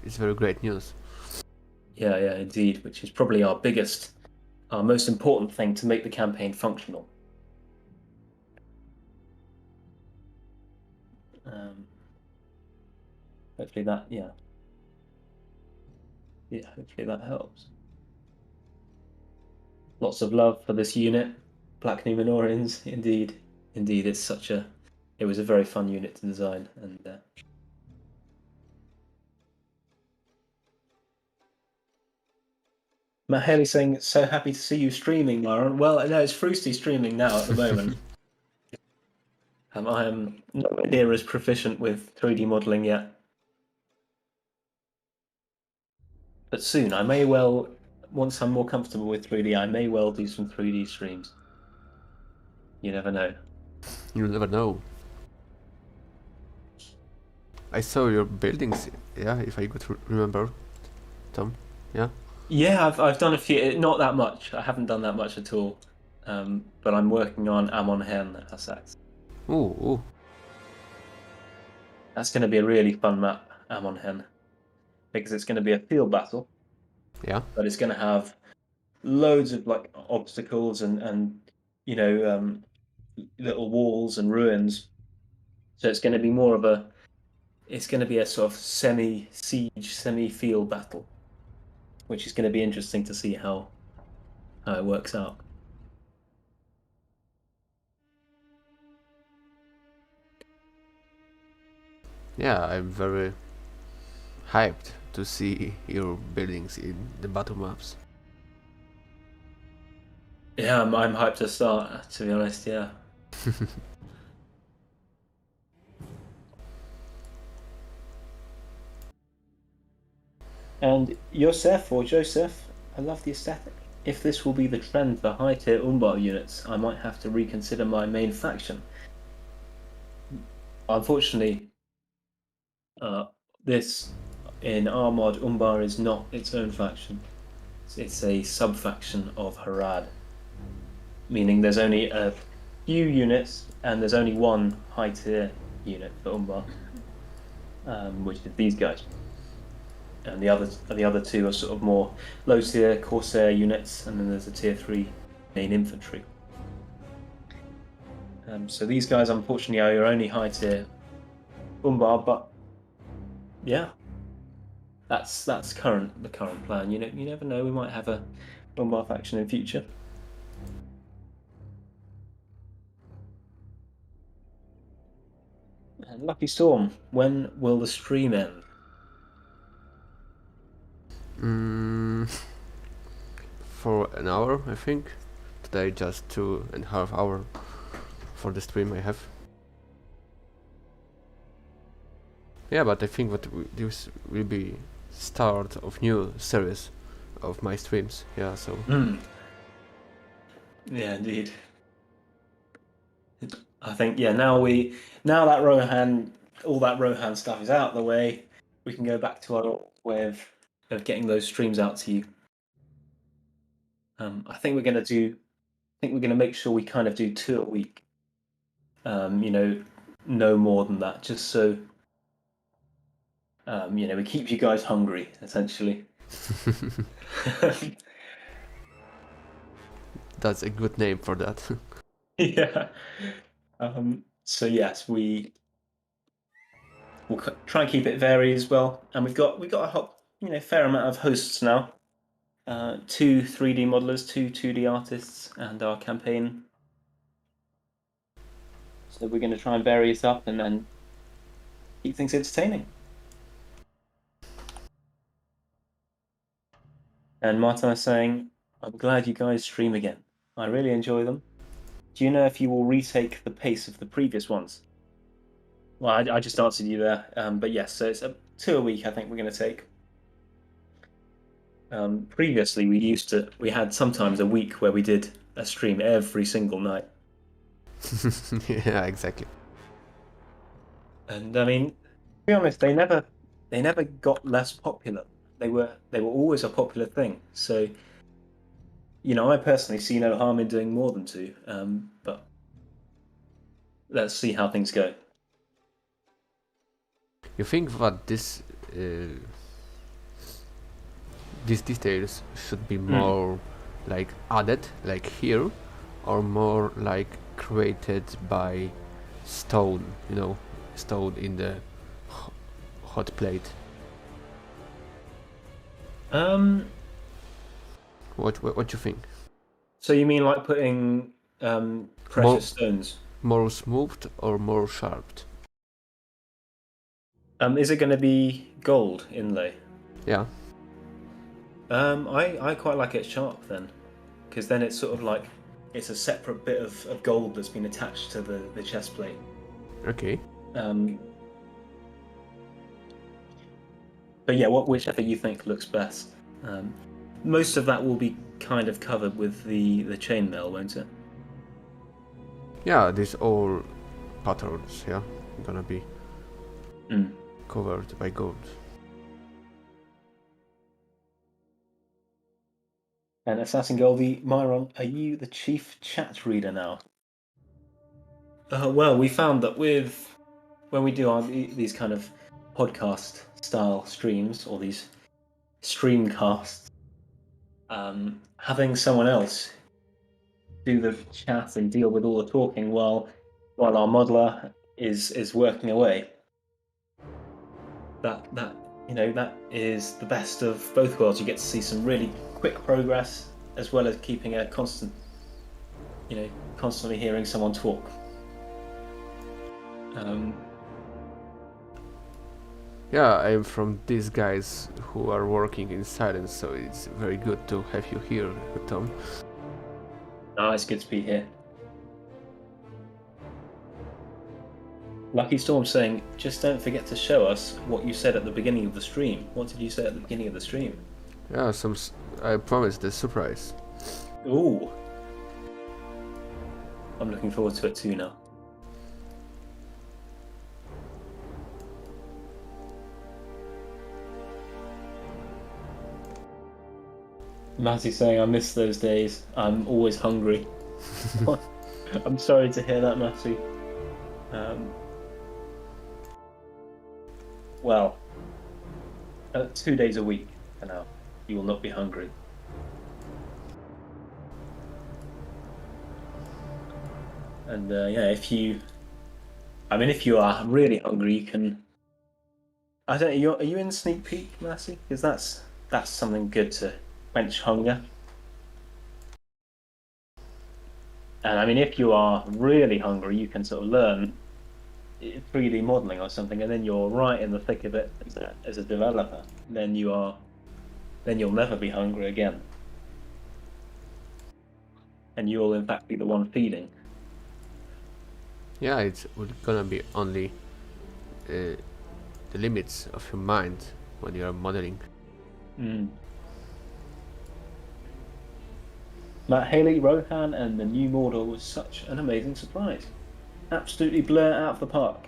it's very great news. Yeah, indeed. Which is probably our most important thing to make the campaign functional. Hopefully that, hopefully that helps. Lots of love for this unit, Black Numenorians. Indeed, it was a very fun unit to design, and Matt Haley saying, so happy to see you streaming, Myron. Well, no, it's Froostie streaming now at the moment. I am not near as proficient with 3D modeling yet. But soon, I may well, once I'm more comfortable with 3D, I may well do some 3D streams. You never know. You'll never know. I saw your buildings, yeah, if I could remember, Tom, yeah? Yeah, I've done a few, not that much. I haven't done that much at all. But I'm working on Amon Hen assets. Ooh. That's going to be a really fun map, Amon Hen, because it's going to be a field battle. Yeah. But it's going to have loads of like obstacles and you know little walls and ruins. So it's going to be more of a sort of semi-siege, semi-field battle, which is going to be interesting to see how it works out. Yeah, I'm very hyped to see your buildings in the battle maps. Yeah, I'm hyped to start, to be honest, yeah. And Joseph, I love the aesthetic. If this will be the trend for high-tier Umbar units, I might have to reconsider my main faction. Unfortunately, this in our mod, Umbar is not its own faction. It's a sub-faction of Harad, meaning there's only a few units and there's only one high-tier unit for Umbar. which is these guys. And the other two are sort of more low tier Corsair units, and then there's a tier 3 main infantry. So these guys, unfortunately, are your only high tier Umbar, but yeah, that's the current plan. You never know, we might have a Umbar faction in future. And Lucky Storm, when will the stream end? For an hour, I think. Today just 2.5 hours for the stream I have. Yeah, but I think that this will be start of new series of my streams. Yeah, so. Yeah, indeed. I think now that Rohan, all that Rohan stuff is out of the way, we can go back to our way of getting those streams out to you. I think we're gonna make sure we kind of do 2 a week. No more than that, just so we keep you guys hungry, essentially. That's a good name for that. Yeah. So yes, we'll try and keep it varied as well, and we've got a fair amount of hosts now. 2 3D modelers, 2 2D artists, and our campaign. So we're going to try and vary it up and then keep things entertaining. And Martin is saying, I'm glad you guys stream again. I really enjoy them. Do you know if you will retake the pace of the previous ones? Well, I just answered you there. But yes, so it's 2 a week, I think we're going to take. Previously, we had sometimes a week where we did a stream every single night. Yeah, exactly. And I mean, to be honest, they never got less popular. They were always a popular thing. So, I personally see no harm in doing more than 2. But let's see how things go. You think that these details should be more like added, like here, or more like created by stone, stone in the hot plate? What you think? So you mean like putting precious stones? More smoothed or more sharpened? Is it going to be gold inlay? Yeah. I quite like it sharp then, because then it's sort of like it's a separate bit of gold that's been attached to the chest plate. Okay. But yeah, whichever you think looks best. Most of that will be kind of covered with the chainmail, won't it? Yeah, these all patterns, yeah, gonna be covered by gold. And Assassin Goldie, Myron, are you the chief chat reader now? Well, we found that when we do these kind of podcast style streams or these streamcasts, having someone else do the chat and deal with all the talking while our modeler is working away, that is the best of both worlds. You get to see some really quick progress as well as keeping a constant, constantly hearing someone talk. Yeah, I'm from these guys who are working in silence, so it's very good to have you here, Tom. Oh, it's good to be here. Lucky Storm saying, just don't forget to show us what you said at the beginning of the stream. What did you say at the beginning of the stream? Yeah, I promised a surprise. Ooh. I'm looking forward to it too now. Mattie's saying, I miss those days. I'm always hungry. I'm sorry to hear that, Mattie. well, 2 days a week for now. You will not be hungry. And yeah, if you are really hungry, you can. I don't know. Are you in sneak peek, Massey? Because that's something good to quench hunger. And I mean, if you are really hungry, you can sort of learn 3D modeling or something, and then you're right in the thick of it as a developer. Then you'll never be hungry again, and you'll in fact be the one feeding. Yeah, it's gonna be only the limits of your mind when you are modeling. Matt Haley, Rohan, and the new Mordor was such an amazing surprise. Absolutely blew it out of the park.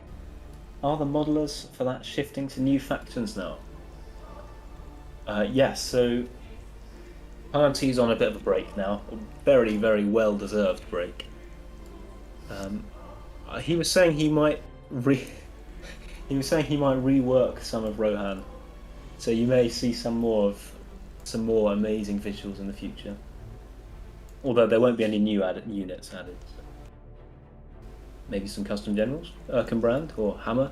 Are the modelers for that shifting to new factions now? Yes, so RMT's on a bit of a break now. A very, very well-deserved break. He was saying he might rework some of Rohan. So you may see some more amazing visuals in the future. Although there won't be any new units added. So. Maybe some custom generals, Erkenbrand or Hammer.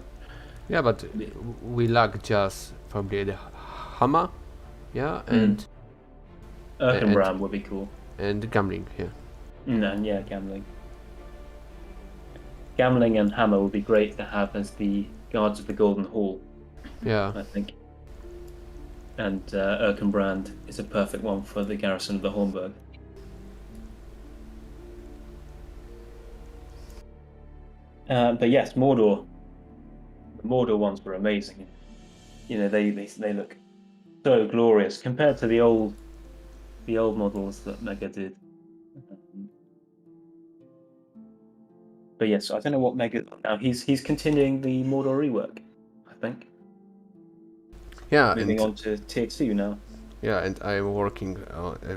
Yeah, but we lack just probably the Hammer, yeah, and Erkenbrand would be cool. And Gambling, yeah. And yeah, Gambling. Gambling and Hammer would be great to have as the guards of the Golden Hall. Yeah, I think. And Erkenbrand is a perfect one for the garrison of the Hornburg. But yes, Mordor. The Mordor ones were amazing. You know, they look so glorious compared to the old models that Mega did. But yes, I don't know what Mega now. He's continuing the Mordor rework, I think. Yeah, moving on to tier 2 now. Yeah, and I'm working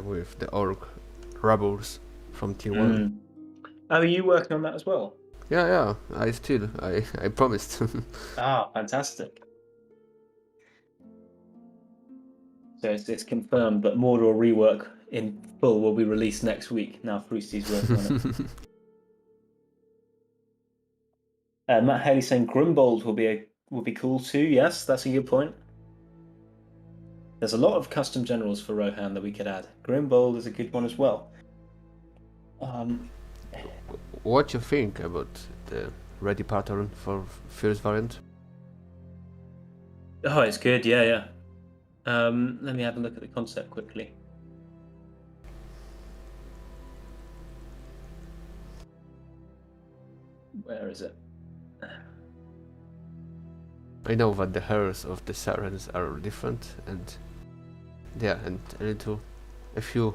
with the orc rebels from tier 1. Oh, are you working on that as well? Yeah, I promised. Ah, fantastic. So it's confirmed that Mordor rework in full will be released next week. Now Froostie's working on it. Matt Haley saying Grimbold will be cool too. Yes, that's a good point. There's a lot of custom generals for Rohan that we could add. Grimbold is a good one as well. What do you think about the ready pattern for first variant? Oh, it's good. Yeah. Let me have a look at the concept quickly. Where is it? I know that the hairs of the sirens are different, and yeah, and a few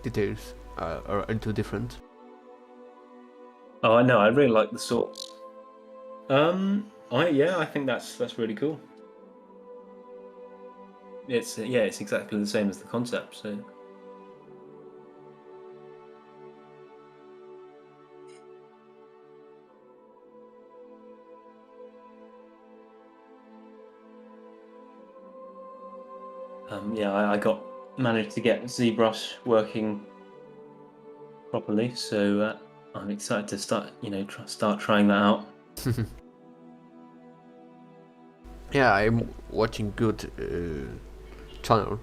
details are a little different. Oh, I know. I really like the swords. I think that's really cool. It's exactly the same as the concept. So. I managed to get ZBrush working properly, so I'm excited to start trying that out. Yeah, I'm watching good channel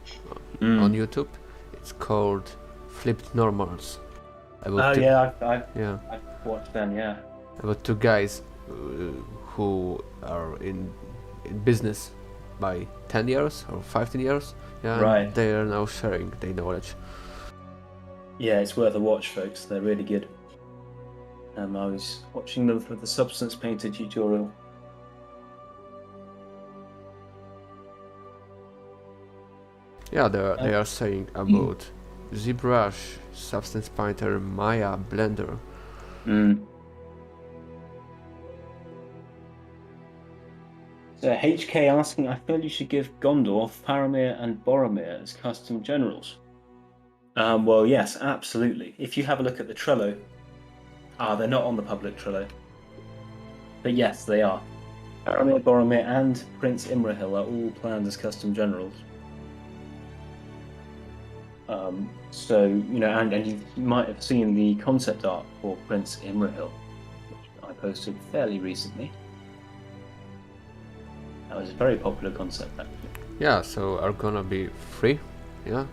on YouTube. It's called Flipped Normals. I've watched them. Yeah. About two guys who are in business by 10 years or 15 years. Yeah, right. They are now sharing their knowledge. Yeah, it's worth a watch, folks. They're really good. I was watching them for the Substance Painter tutorial. Yeah, they are saying about ZBrush, Substance Painter, Maya, Blender. So HK asking, I feel you should give Gondor, Faramir, and Boromir as custom generals. Well, yes, absolutely. If you have a look at the Trello, they're not on the public Trello, but yes, they are. Faramir, Boromir, and Prince Imrahil are all planned as custom generals. So, and you might have seen the concept art for Prince Imrahil, which I posted fairly recently. That was a very popular concept, actually. Yeah, so are gonna be free, yeah?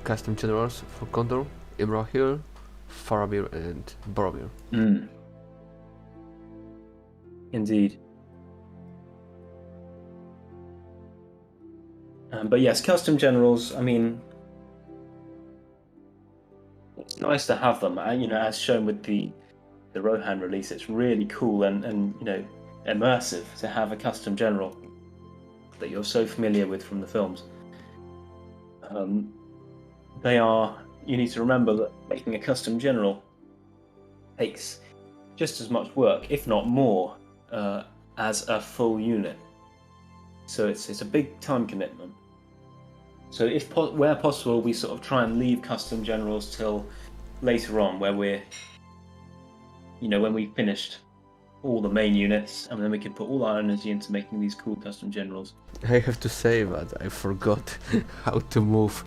Custom generals for Gondor, Imrahil, Faramir, and Boromir. Indeed. But yes, custom generals, I mean, it's nice to have them. As shown with the Rohan release, it's really cool and immersive to have a custom general that you're so familiar with from the films. You need to remember that making a custom general takes just as much work, if not more, as a full unit. So it's a big time commitment. So where possible, we sort of try and leave custom generals till later on, where we're, when we've finished all the main units, and then we can put all our energy into making these cool custom generals. I have to say that I forgot how to move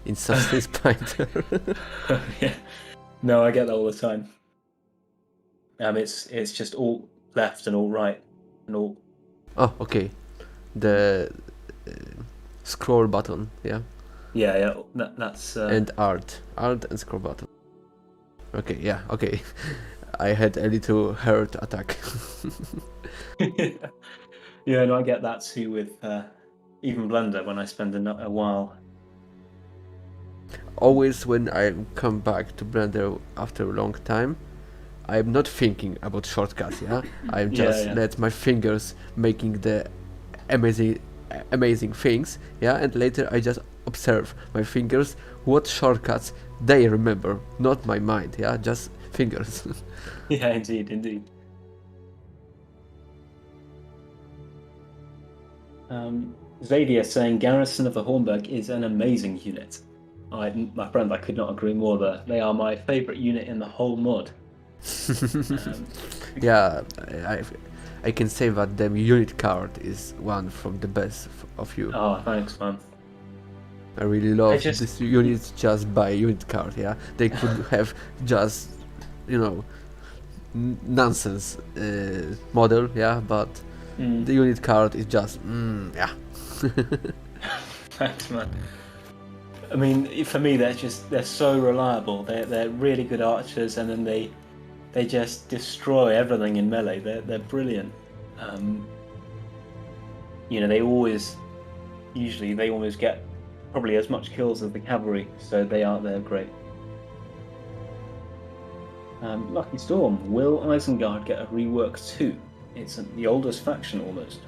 in Substance Painter. Yeah. No, I get that all the time. It's just all left and all right and all. Oh, okay. The scroll button, yeah. Yeah. That's. And art and scroll button. Okay, yeah, okay. I had a little heart attack. Yeah, no, I get that too with even Blender when I spend a while. Always when I come back to Blender after a long time, I'm not thinking about shortcuts, yeah? I'm just let my fingers making the amazing things, yeah? And later I just observe my fingers, what shortcuts they remember, not my mind, yeah? Just fingers. Yeah, indeed. Xavier saying Garrison of the Hornburg is an amazing unit. My friend, I could not agree more there. They are my favourite unit in the whole mod. Yeah, I can say that the unit card is one from the best of you. Oh, thanks, man. I really love this unit just by unit card, yeah? They could have just, nonsense model, yeah? But the unit card is just, yeah. Thanks, man. I mean, for me, they're so reliable. They're really good archers, and then they just destroy everything in melee. They're brilliant. They always get probably as much kills as the cavalry, so they're great. Lucky Storm, will Isengard get a rework too? It's the oldest faction almost.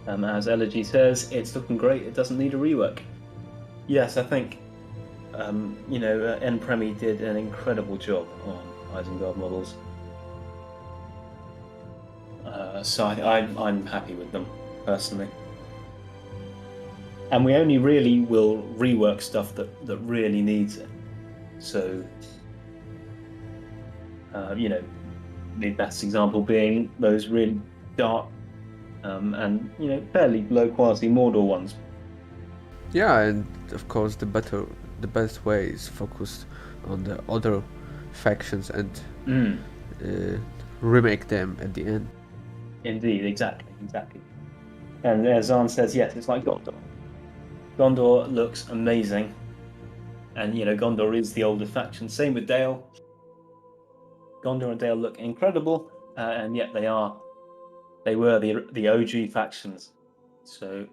As Elegy says, it's looking great, it doesn't need a rework. Yes, I think N-Premi did an incredible job on Isengard models. So I'm happy with them, personally. And we only really will rework stuff that really needs it. So, the best example being those really dark and fairly low quality Mordor ones. Yeah, and of course the best way is focused on the other factions and remake them at the end. Indeed, exactly. And as Zahn says, yes, it's like Gondor. Gondor looks amazing, and Gondor is the older faction. Same with Dale. Gondor and Dale look incredible, and yet they were the OG factions. So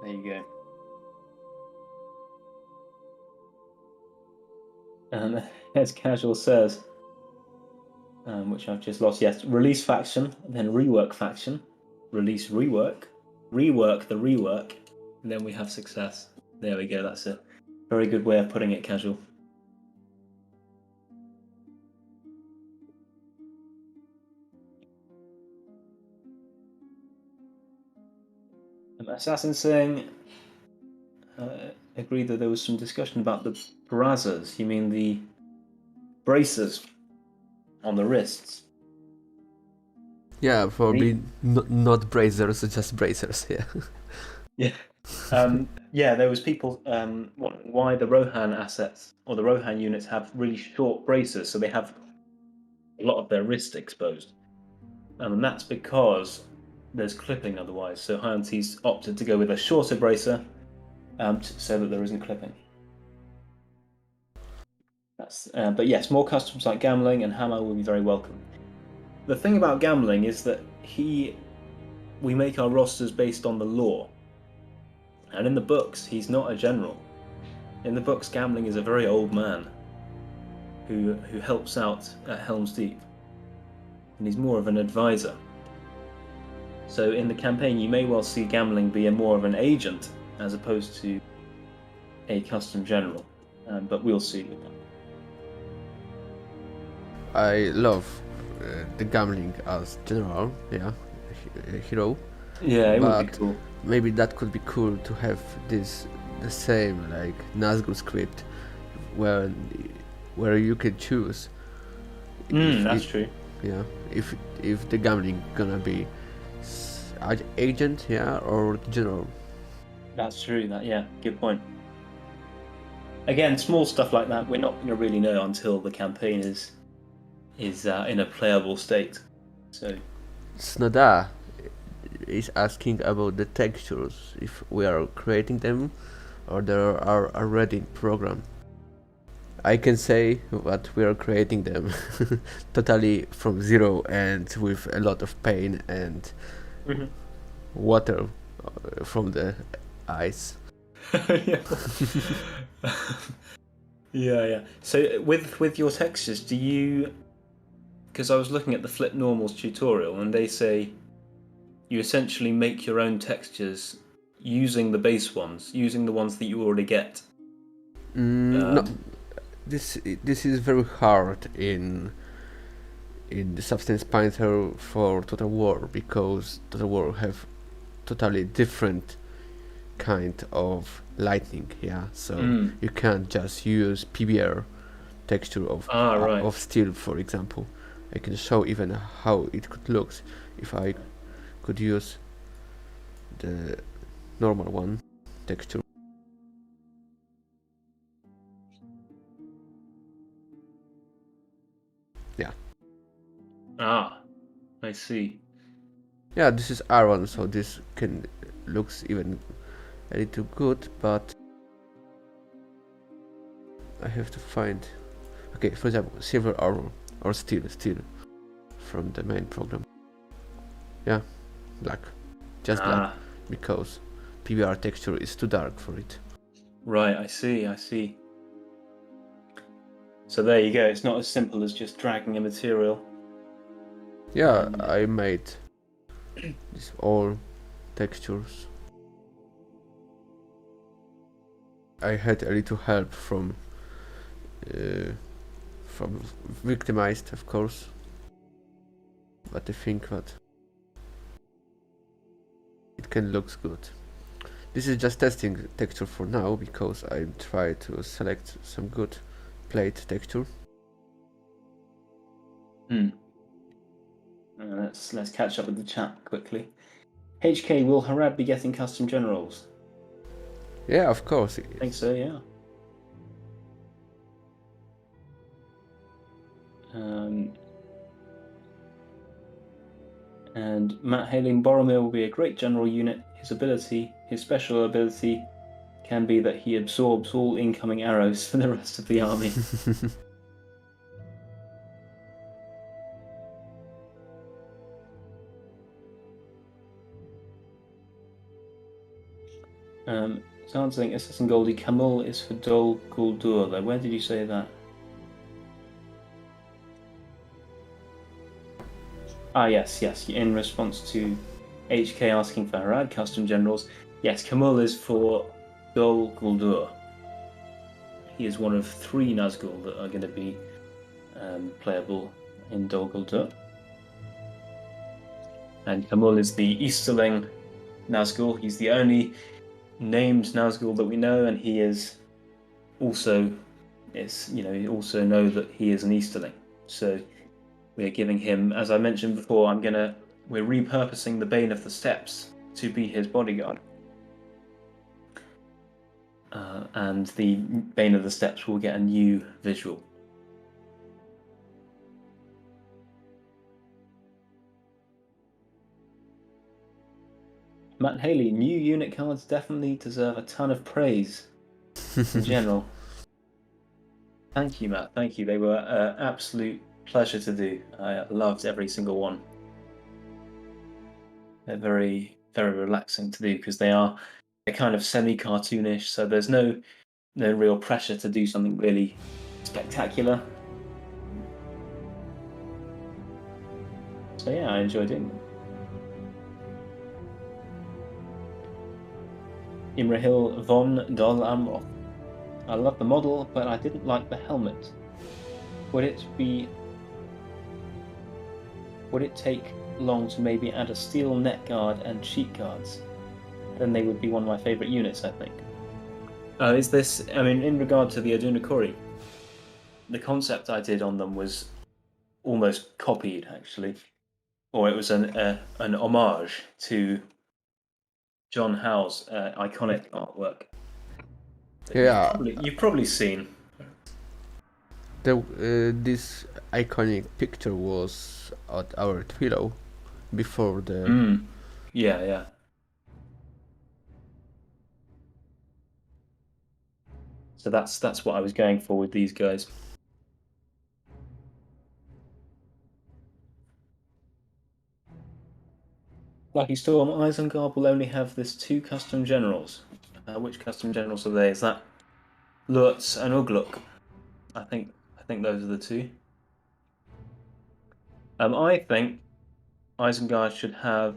there you go. And as Casual says, which I've just lost. Yes, release faction, then rework faction, release rework the rework, and then we have success. There we go. That's a very good way of putting it, Casual. Assassin saying, agreed that there was some discussion about the brazzers. You mean the braces on the wrists. Yeah, probably not bracers, just bracers. Yeah. Yeah. Yeah, there was people. Why the Rohan assets or the Rohan units have really short braces, so they have a lot of their wrist exposed, and that's because there's clipping otherwise. So Hyonte's opted to go with a shorter bracer, so that there isn't clipping. But yes, more customs like Gamling and Hammer will be very welcome. The thing about Gamling is that we make our rosters based on the lore. And in the books, he's not a general. In the books, Gamling is a very old man who helps out at Helm's Deep. And he's more of an advisor. So in the campaign, you may well see Gamling be more of an agent as opposed to a custom general. But we'll see with that. I love the Gamling as general, yeah, a hero. Yeah, it would be cool. Maybe that could be cool to have the same like Nazgul script, where you can choose. That's true. Yeah, if the Gamling gonna be agent, yeah, or general. That's true. Good point. Again, small stuff like that we're not going to really know until the campaign is in a playable state. So Snada is asking about the textures, if we are creating them or they are already in program. I can say that we are creating them totally from zero and with a lot of pain and water from the ice. Yeah. So with your textures, do you? Because I was looking at the Flip Normals tutorial, and they say you essentially make your own textures using the base ones, using the ones that you already get. No, this is very hard in the Substance Painter for Total War, because Total War have totally different kind of lighting, yeah. So you can't just use PBR texture of steel, for example. I can show even how it could look if I could use the normal one texture. Yeah. I see. Yeah, this is iron, so this looks even a little good, but I have to find. Okay, for example, silver armor or steel from the main program. Yeah, black, just black, because PBR texture is too dark for it. Right, I see. So there you go. It's not as simple as just dragging a material. Yeah, I made these all textures. I had a little help from Victimized, of course, but I think that it can look good. This is just testing texture for now, because I try to select some good plate texture. Let's catch up with the chat quickly. HK, will Harad be getting custom generals? Yeah, of course. I think so, yeah. And Matt hailing Boromir will be a great general unit. His special ability can be that he absorbs all incoming arrows for the rest of the army. Someone's saying Assassin Goldie Camul is for Dol Guldur, though. Where did you say that? Yes. In response to HK asking for Harad custom generals, yes, Camul is for Dol Guldur. He is one of 3 Nazgul that are going to be playable in Dol Guldur. And Camul is the Easterling Nazgul. He's the only named Nazgul that we know, and he is also it's, you also know that he is an Easterling. So we're giving him, as I mentioned before, we're repurposing the Bane of the Steppes to be his bodyguard. And the Bane of the Steppes will get a new visual. Matt Haley, new unit cards definitely deserve a ton of praise in general. Thank you, Matt. Thank you. They were an absolute pleasure to do. I loved every single one. They're very, very relaxing to do because they're kind of semi-cartoonish, so there's no real pressure to do something really spectacular. So yeah, I enjoy doing them. Imrahil von Dol Amroth. I love the model, but I didn't like the helmet. Would it take long to maybe add a steel neck guard and cheek guards? Then they would be one of my favourite units, I think. In regard to the Adunakhori, the concept I did on them was almost copied, actually. Or it was an homage to John Howe's iconic artwork. Yeah. You've probably seen. This iconic picture was at our Twilio before the. Yeah. So that's what I was going for with these guys. Lucky Storm, Isengard will only have this 2 custom generals. Which custom generals are they? Is that Lutz and Ugluk? I think those are the 2. I think Isengard should have,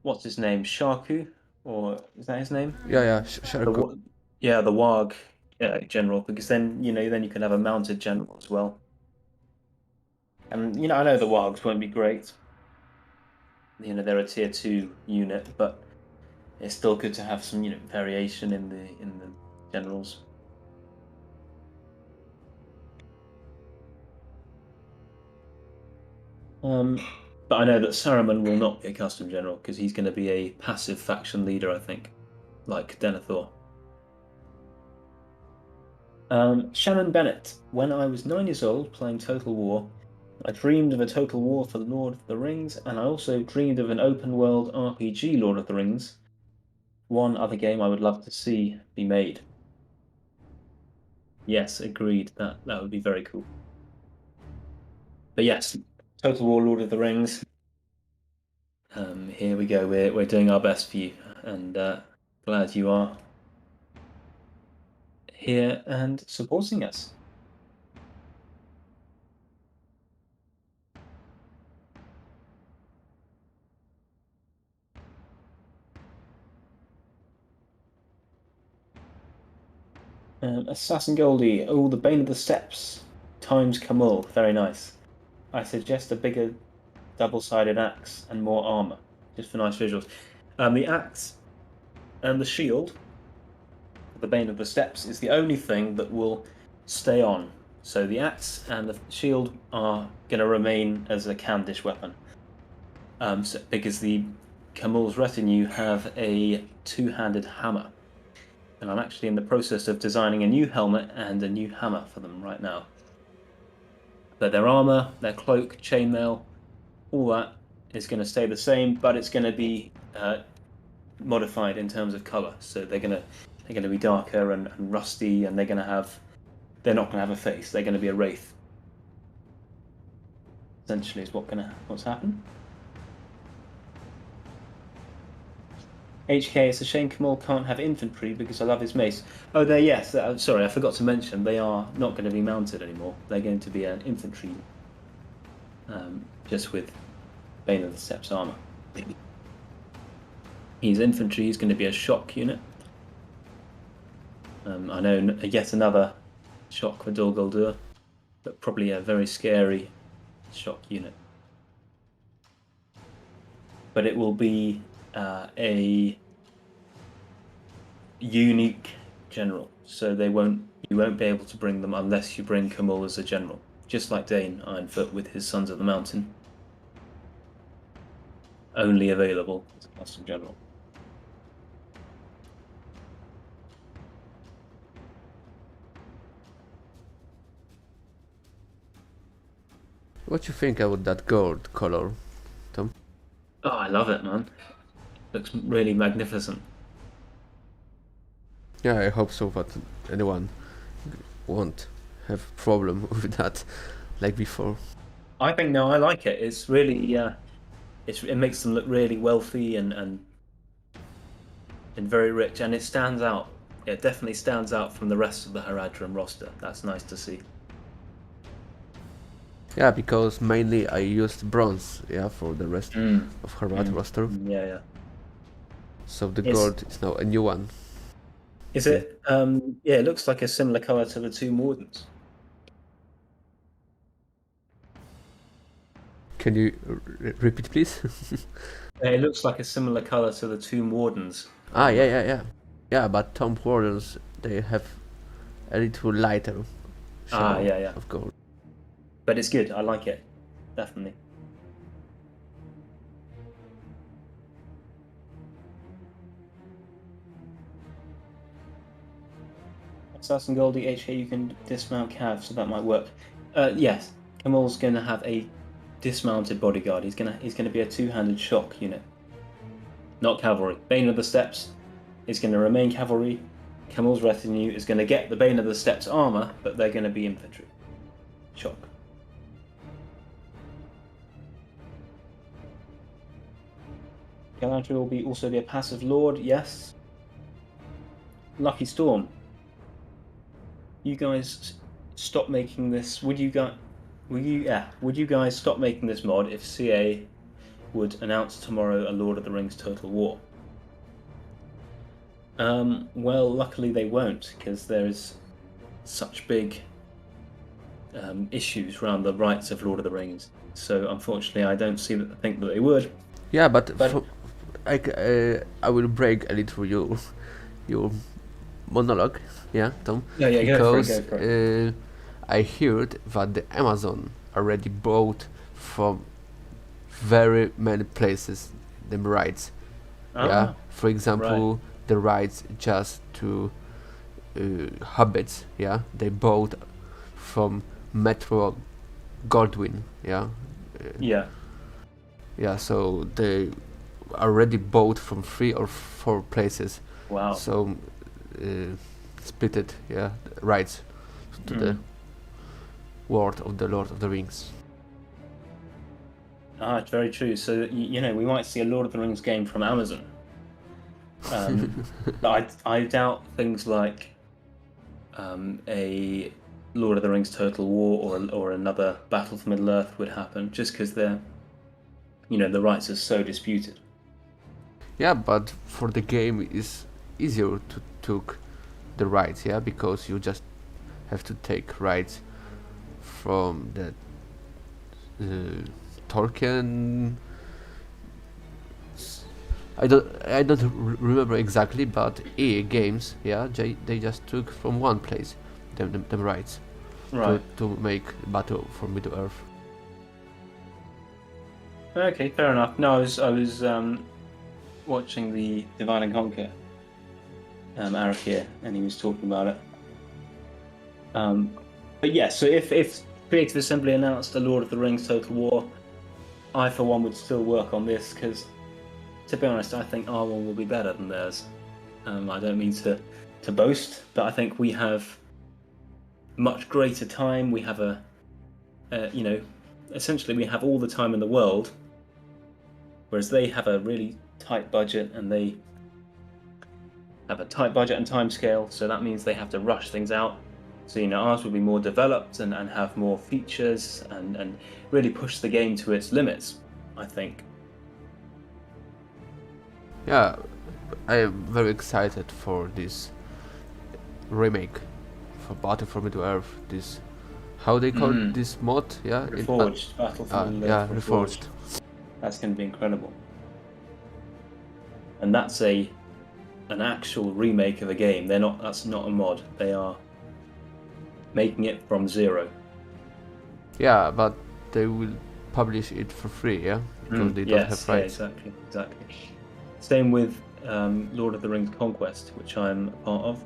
what's his name, Sharku, or is that his name? Yeah, Sharku. The Warg general, because then you can have a mounted general as well. And I know the Wargs won't be great. They're a tier 2 unit, but it's still good to have some variation in the generals. But I know that Saruman will not be a custom general because he's going to be a passive faction leader, I think, like Denethor. Shannon Bennett. When I was 9 years old playing Total War, I dreamed of a Total War for Lord of the Rings, and I also dreamed of an open world RPG Lord of the Rings. One other game I would love to see be made. Yes, agreed. That would be very cool. But yes, Total War Lord of the Rings. Here we go. We're doing our best for you, and glad you are here and supporting us. Assassin Goldie, oh, the Bane of the Steppes times Camul, very nice. I suggest a bigger double-sided axe and more armor, just for nice visuals. The axe and the shield, the Bane of the Steppes, is the only thing that will stay on. So the axe and the shield are going to remain as a Candish weapon, because the Camul's retinue have a 2-handed hammer. And I'm actually in the process of designing a new helmet and a new hammer for them right now. But their armor, their cloak, chainmail, all that is going to stay the same, but it's going to be modified in terms of color. So they're going to be darker and rusty, and they're not going to have a face. They're going to be a wraith. Essentially, is what's happened. HK, it's a shame Kamal can't have infantry because I love his mace. Oh, yes. Sorry, I forgot to mention they are not going to be mounted anymore. They're going to be an infantry, just with Bane of the Steppes armor. He's infantry. He's going to be a shock unit. I know yet another shock for Dol Guldur, but probably a very scary shock unit. But it will be a unique general. so you won't be able to bring them unless you bring Camul as a general, just like Dane Ironfoot with his Sons of the Mountain. Only available as a custom general. What you think about that gold color, Tom? Oh, I love it, man. Looks really magnificent. Yeah, I hope so that anyone won't have problem with that like before. I think no, I like it. It's really it makes them look really wealthy and very rich, and it stands out. It definitely stands out from the rest of the Haradrim roster. That's nice to see. Yeah, because mainly I used bronze, yeah, for the rest of Harad roster. Yeah, yeah. So the gold is now a new one. Is it? Yeah, it looks like a similar color to the Tomb Wardens. Can you repeat, please? It looks like a similar color to the Tomb Wardens. Yeah, but Tomb Wardens, they have a little lighter shade of gold. But it's good. I like it, definitely. Assassin Goldie HK, you can dismount Cav, so that might work. Yes, Camul's going to have a dismounted bodyguard. He's gonna be a two-handed shock unit, not cavalry. Bane of the Steppes is going to remain cavalry. Camul's retinue is going to get the Bane of the Steppes armor, but they're going to be infantry. Shock. Galadriel will also be a passive lord. Yes. Lucky Storm. You guys stop making this. Would you guys stop making this mod if CA would announce tomorrow a Lord of the Rings Total War? Well, luckily they won't, because there's such big issues around the rights of Lord of the Rings. So unfortunately, I don't think that they would. Yeah, but I will break a little your monologue. Yeah, Tom. Yeah, because go for it. I heard that the Amazon already bought from very many places the rights. Yeah, for example, the rights just to Hobbits. Yeah, they bought from Metro Goldwyn. Yeah. Yeah, so they already bought from 3 or 4 places. Wow. So split it, the rights to the world of the Lord of the Rings. It's very true. So we might see a Lord of the Rings game from Amazon. I doubt things like a Lord of the Rings Total War or another Battle for Middle Earth would happen, just because they're the rights are so disputed. Yeah, but for the game is easier to took the rights, because you just have to take rights from the Tolkien. I don't remember exactly, but EA Games, they just took from one place them rights to make Battle for Middle Earth. Okay, fair enough. No, I was watching the Divide and Conquer Arik here, and he was talking about it. But yeah, so if Creative Assembly announced a Lord of the Rings Total War, I for one would still work on this, because to be honest, I think our one will be better than theirs. I don't mean to boast, but I think we have much greater time. We have essentially we have all the time in the world, whereas they have a really tight budget, and they have a tight budget and time scale, so that means they have to rush things out. So ours will be more developed and have more features and really push the game to its limits, I think. Yeah, I am very excited for this remake for Battle for Middle Earth. This, how they call this mod? Yeah, Reforged. Battle for Middle Earth. Yeah, Reforged. That's going to be incredible. And that's a an actual remake of a game. They're not. That's not a mod. They are making it from zero. Yeah, but they will publish it for free, yeah? Because they don't have rights. Yeah, exactly. Same with Lord of the Rings Conquest, which I'm a part of.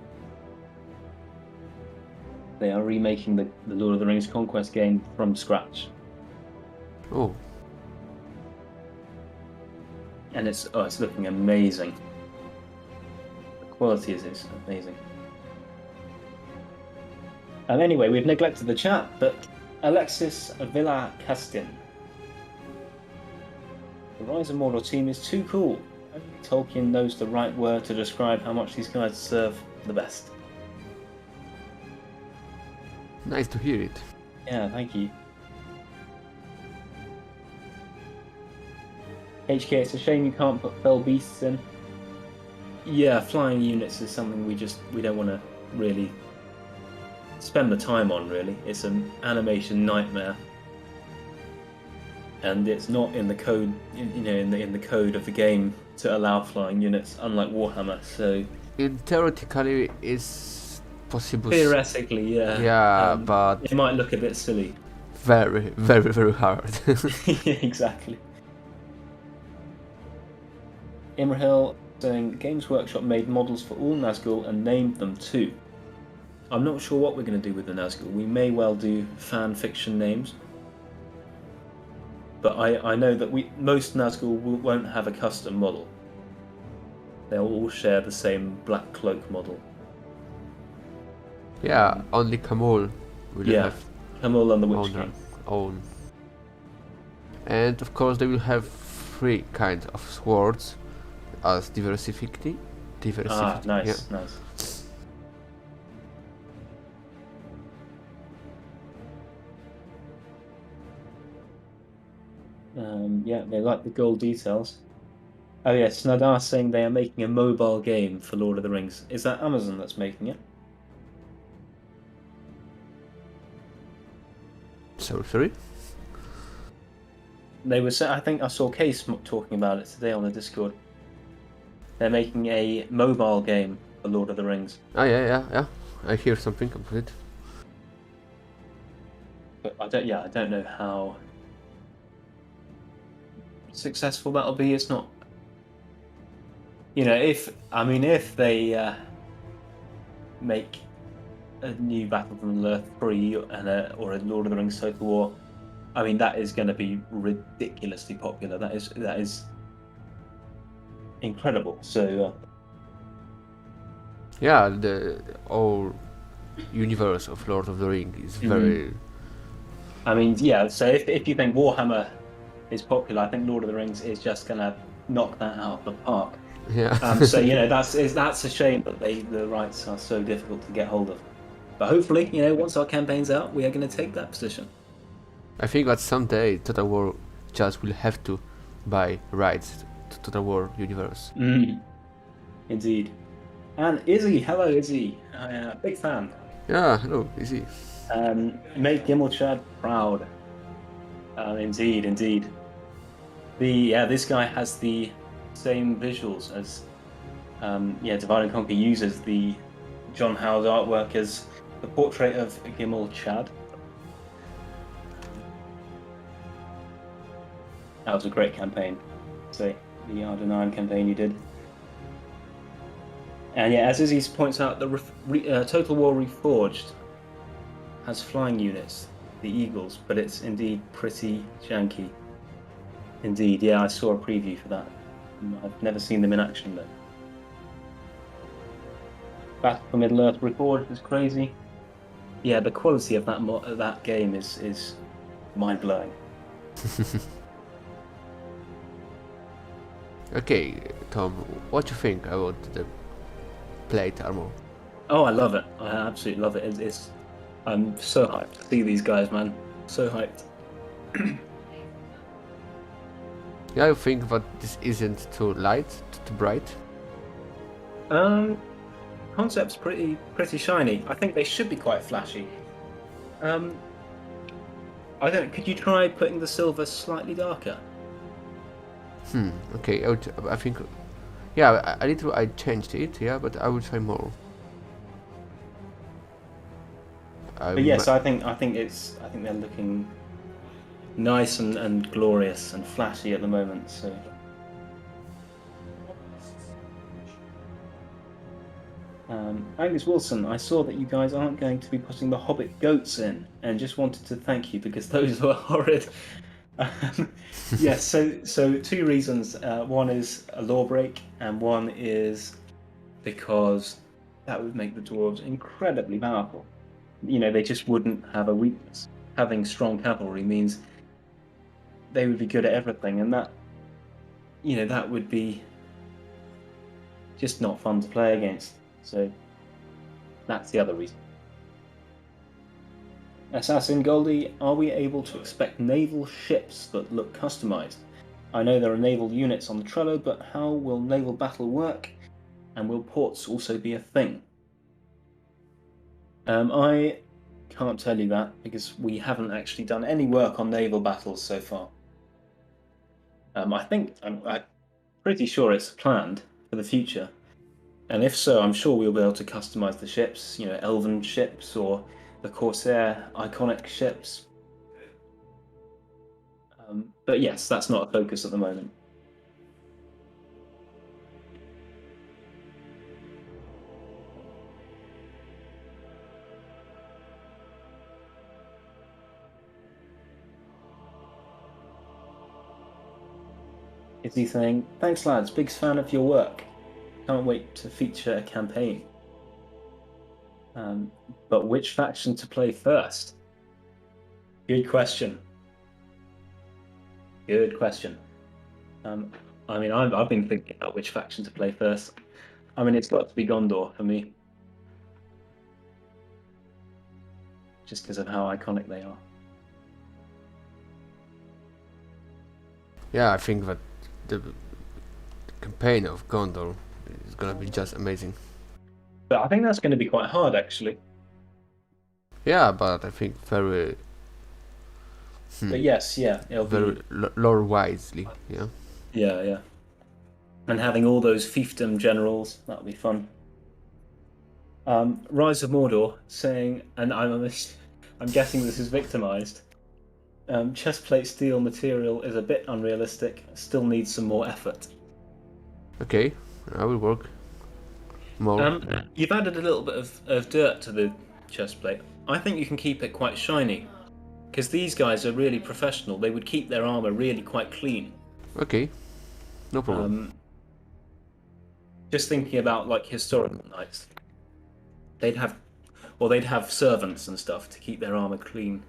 They are remaking the Lord of the Rings Conquest game from scratch. Oh. And it's looking amazing. The quality is amazing. Anyway, we've neglected the chat, but Alexis Villa Castin. The Rise of Mordor team is too cool. Only Tolkien knows the right word to describe how much these guys deserve the best. Nice to hear it. Yeah, thank you. HK, it's a shame you can't put fell beasts in. Yeah, flying units is something we don't want to really spend the time on, really. It's an animation nightmare. And it's not in the code, in the code of the game to allow flying units, unlike Warhammer. So theoretically, it's possible. Theoretically, yeah. Yeah, but it might look a bit silly. Very, very, very hard. Yeah, exactly. Imrahil saying Games Workshop made models for all Nazgul and named them too. I'm not sure what we're going to do with the Nazgul. We may well do fan fiction names. But I know that most Nazgul won't have a custom model. They'll all share the same black cloak model. Yeah, only Kamul will have Kamul and the Witch King. Own. And of course they will have 3 kinds of swords as diversity. Ah, nice, yeah. Nice. Yeah, they like the gold details. Oh yeah, Snadar saying they are making a mobile game for Lord of the Rings. Is that Amazon that's making it? Sorry? They were. I think I saw Case talking about it today on the Discord. They're making a mobile game for Lord of the Rings. Oh yeah. I hear something about it. But I don't know how successful that'll be. It's not. If they make a new Battle for Middle-earth 3 or a Lord of the Rings Total War, that is going to be ridiculously popular. That is incredible. So yeah, the whole universe of Lord of the Rings is very. So if you think Warhammer is popular, I think Lord of the Rings is just going to knock that out of the park. Yeah. So that's a shame that the rights are so difficult to get hold of. But hopefully, once our campaign's out, we are going to take that position. I think that someday Total War just will have to buy rights to Total War universe. Indeed. And Izzy, hello Izzy, big fan. Yeah, hello Izzy. Make Gimmelchad proud. Indeed. This guy has the same visuals as Divide and Conquer uses the John Howard artwork as the portrait of Gimmelchad. That was a great campaign. So the Adunakhori campaign you did. And as Izzy points out, the Total War Reforged has flying units, the Eagles, but it's indeed pretty janky. Indeed, I saw a preview for that. I've never seen them in action though. Battle for Middle-earth Reforged is crazy. Yeah, the quality of that game is mind-blowing. Okay, Tom, what do you think about the plate armor? Oh, I love it. I absolutely love it. I'm so hyped to see these guys, man. So hyped. Yeah, I think that this isn't too light, too bright. Concept's pretty shiny. I think they should be quite flashy. Could you try putting the silver slightly darker? Okay, I think Yeah, I changed it, yeah, but I will try more. But yes, I think they're looking nice and glorious and flashy at the moment. So. Angus Wilson, I saw that you guys aren't going to be putting the Hobbit goats in, and just wanted to thank you because those were horrid. Yes, so two reasons. One is a law break, and one is because that would make the dwarves incredibly powerful. You know, they just wouldn't have a weakness. Having strong cavalry means they would be good at everything, and that, you know, that would be just not fun to play against. So that's the other reason. Assassin Goldie, are we able to expect naval ships that look customized? I know there are naval units on the Trello, but how will naval battle work? And will ports also be a thing? I can't tell you that because we haven't actually done any work on naval battles so far. I'm pretty sure it's planned for the future. And if so, I'm sure we'll be able to customize the ships, you know, elven ships or the Corsair iconic ships. But yes, that's not a focus at the moment. Is he saying, thanks lads, big fan of your work. Can't wait to feature a campaign. But which faction to play first? Good question. Good question. I mean, I've been thinking about which faction to play first. I mean, it's got to be Gondor for me. Just because of how iconic they are. Yeah, I think that the campaign of Gondor is gonna be just amazing. But I think that's going to be quite hard, actually. Yeah, but I think very. But yes, yeah, it'll very be lore wisely, yeah. Yeah. And having all those fiefdom generals, that'll be fun. Rise of Mordor saying, and I'm guessing this is victimized. Chestplate steel material is a bit unrealistic. Still needs some more effort. Okay, I will work more. You've added a little bit of dirt to the chestplate. I think you can keep it quite shiny, because these guys are really professional. They would keep their armor really quite clean. Okay, no problem. Just thinking about like historical knights, they'd have servants and stuff to keep their armor clean.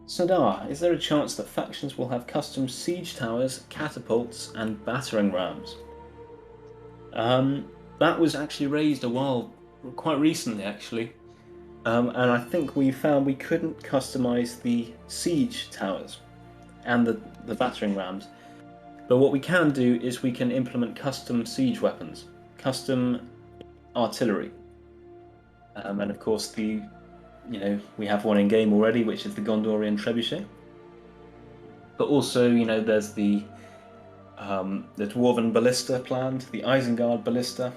Sadar, is there a chance that factions will have custom siege towers, catapults, and battering rams? That was actually raised quite recently, actually. And I think we found we couldn't customize the siege towers and the battering rams. But what we can do is we can implement custom siege weapons, custom artillery. And of course we have one in game already, which is the Gondorian trebuchet. But also, there's the Dwarven ballista planned, the Isengard ballista.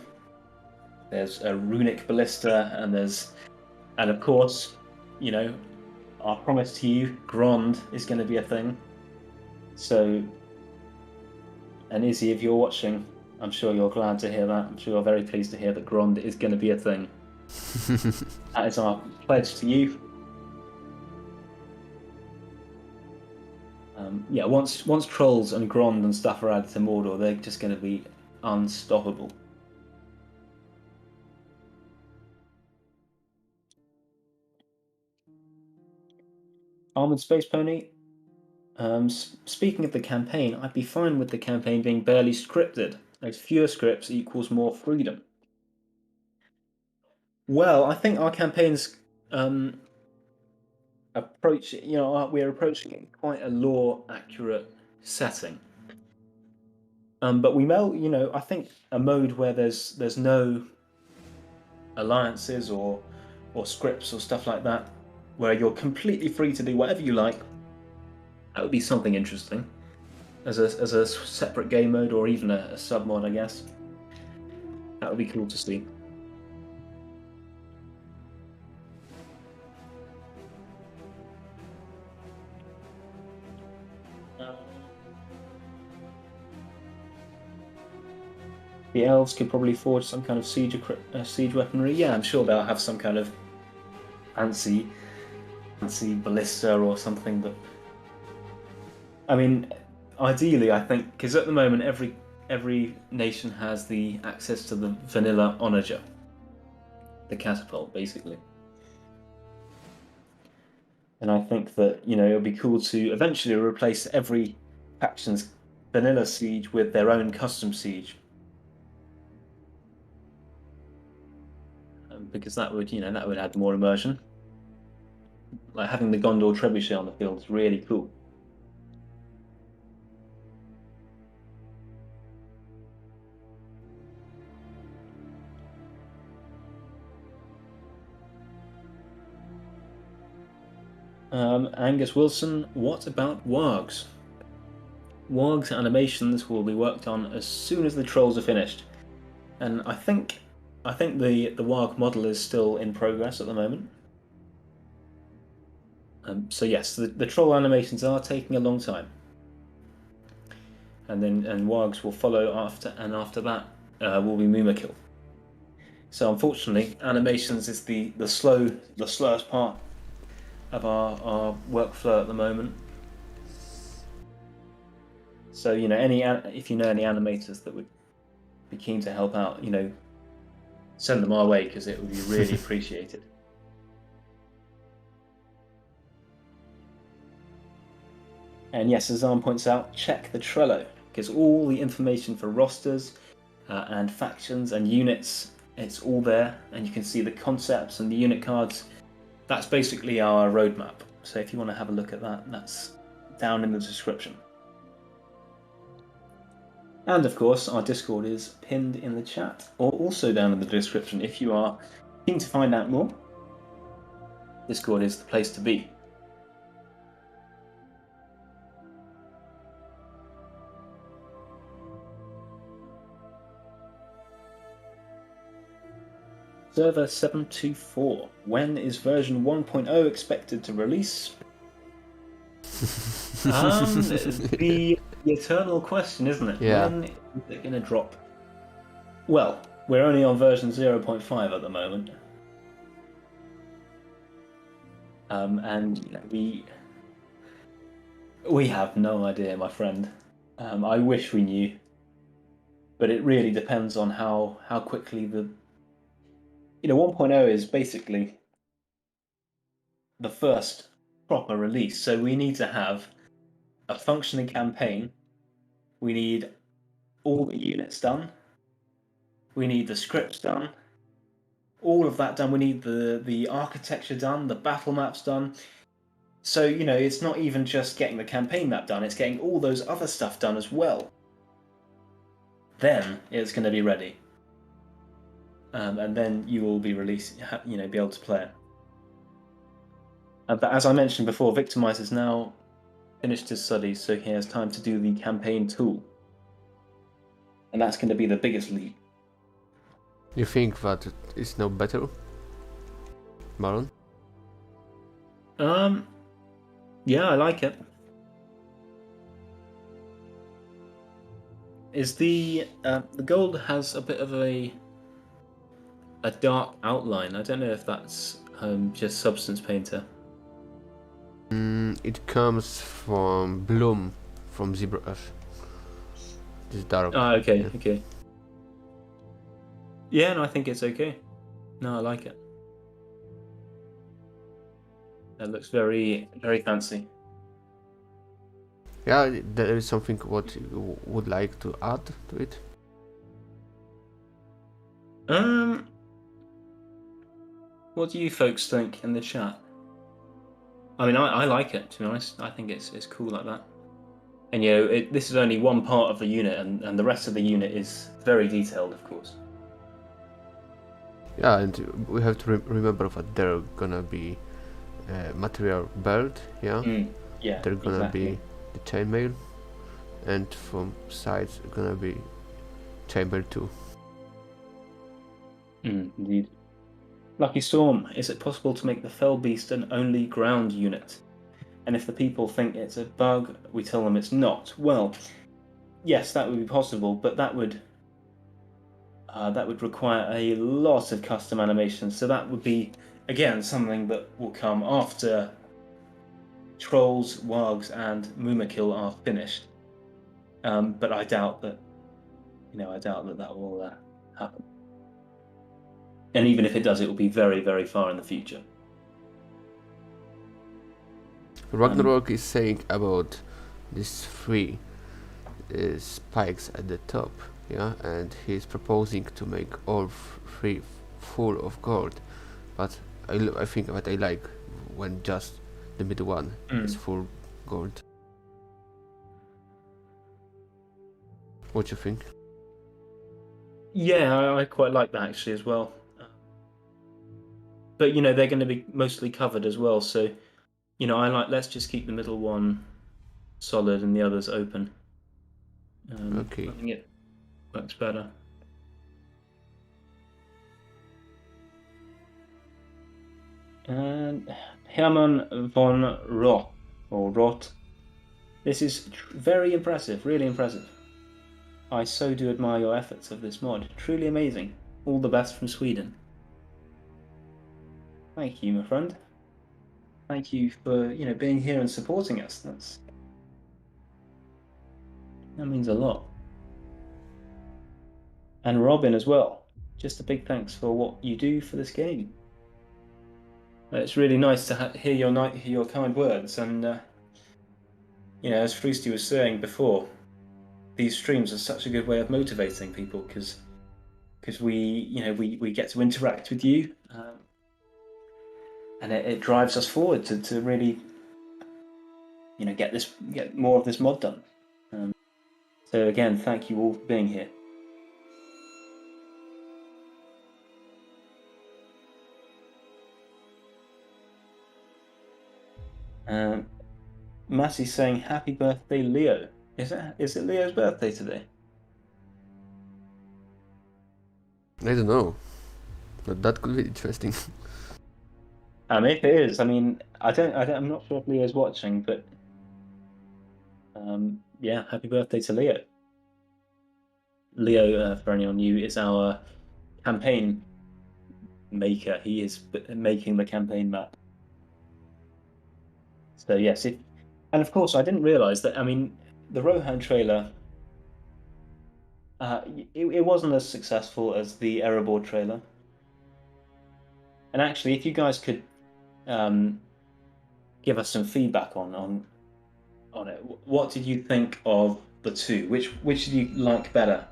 There's a runic ballista, and of course, our promise to you, Grond is going to be a thing. So, and Izzy, if you're watching, I'm sure you're glad to hear that. I'm sure you're very pleased to hear that Grond is going to be a thing. That is our pledge to you. Once trolls and Grond and stuff are added to Mordor, they're just going to be unstoppable. Armored Space Pony. Speaking of the campaign, I'd be fine with the campaign being barely scripted, as fewer scripts equals more freedom. Well, I think our campaign's we're approaching it in quite a lore-accurate setting. But we may, I think a mode where there's no alliances or scripts or stuff like that, where you're completely free to do whatever you like, That would be something interesting, as a separate game mode or even a sub mod, I guess. That would be cool to see. The elves could probably forge some kind of siege weaponry. Yeah, I'm sure they'll have some kind of fancy ballista or something. But I mean, ideally, I think because at the moment every nation has the access to the vanilla onager, the catapult, basically. And I think that it would be cool to eventually replace every faction's vanilla siege with their own custom siege. Because that would add more immersion. Like having the Gondor trebuchet on the field is really cool. Angus Wilson, what about wargs? Wargs animations will be worked on as soon as the trolls are finished, and I think the warg model is still in progress at the moment. So yes, the troll animations are taking a long time, and wargs will follow after, and after that will be Mumakill. So unfortunately, animations is the slowest part of our workflow at the moment. So if you know any animators that would be keen to help out, send them our way because it would be really appreciated. And yes, as Arm points out, check the Trello because all the information for rosters and factions and units, it's all there, and you can see the concepts and the unit cards. That's basically our roadmap. So if you want to have a look at that, that's down in the description. And of course, our Discord is pinned in the chat, or also down in the description if you are keen to find out more. Discord is the place to be. Server 724. When is version 1.0 expected to release? The eternal question, isn't it? Yeah. When is it going to drop? Well, we're only on version 0.5 at the moment. And we have no idea, my friend. I wish we knew. But it really depends on how quickly 1.0 is basically the first proper release. So we need to have a functioning campaign. We need all the units done. We need the scripts done. All of that done. We need the architecture done, the battle maps done. So, it's not even just getting the campaign map done, it's getting all those other stuff done as well. Then it's going to be ready. And then you will be released, be able to play it. But as I mentioned before, Victimize has now finished his studies, so he has time to do the campaign tool. And that's going to be the biggest leap. You think that it's no better, Baron? Yeah, I like it. Is the gold has a bit of a dark outline. I don't know if that's just Substance Painter. It comes from Bloom, from ZBrush. It's dark. Ah, okay, okay. Yeah, no, I think it's okay. No, I like it. That looks very, very fancy. Yeah, there is something what you would like to add to it? What do you folks think in the chat? I mean, I like it, to be honest. I think it's cool like that. And this is only one part of the unit, and the rest of the unit is very detailed, of course. Yeah, and we have to remember that there are gonna be material belt, yeah, Yeah, they're gonna exactly. be the chainmail, and from sides gonna be chainmail too. Indeed. Lucky Storm, is it possible to make the Fell Beast an only ground unit? And if the people think it's a bug, we tell them it's not. Well, yes, that would be possible, but that would require a lot of custom animations. So that would be, again, something that will come after Trolls, Wargs, and Mumakil are finished. But I doubt that. I doubt that will happen. And even if it does, it will be very, very far in the future. Ragnarok is saying about these three spikes at the top, yeah, and he's proposing to make all three full of gold, but I think that I like when just the middle one is full gold. What do you think? Yeah, I quite like that actually as well. But they're going to be mostly covered as well, so I like, let's just keep the middle one solid and the others open. Okay. I think it works better. And Hermann von Roth. This is very impressive, really impressive. I so do admire your efforts of this mod. Truly amazing. All the best from Sweden. Thank you, my friend. Thank you for being here and supporting us. That means a lot. And Robin as well. Just a big thanks for what you do for this game. It's really nice to hear your kind words. And as Froostie was saying before, these streams are such a good way of motivating people because we get to interact with you, and it drives us forward to really get more of this mod done. So again, thank you all for being here. Massey's saying happy birthday, Leo. Is it Leo's birthday today? I don't know, but that could be interesting. If it is, I'm not sure if Leo's watching, but yeah, happy birthday to Leo. Leo, for anyone new, is our campaign maker. He is making the campaign map. So yes, and of course I didn't realise that. The Rohan trailer, it wasn't as successful as the Erebor trailer. And actually, if you guys could give us some feedback on it, what did you think of the two? Which did you like better?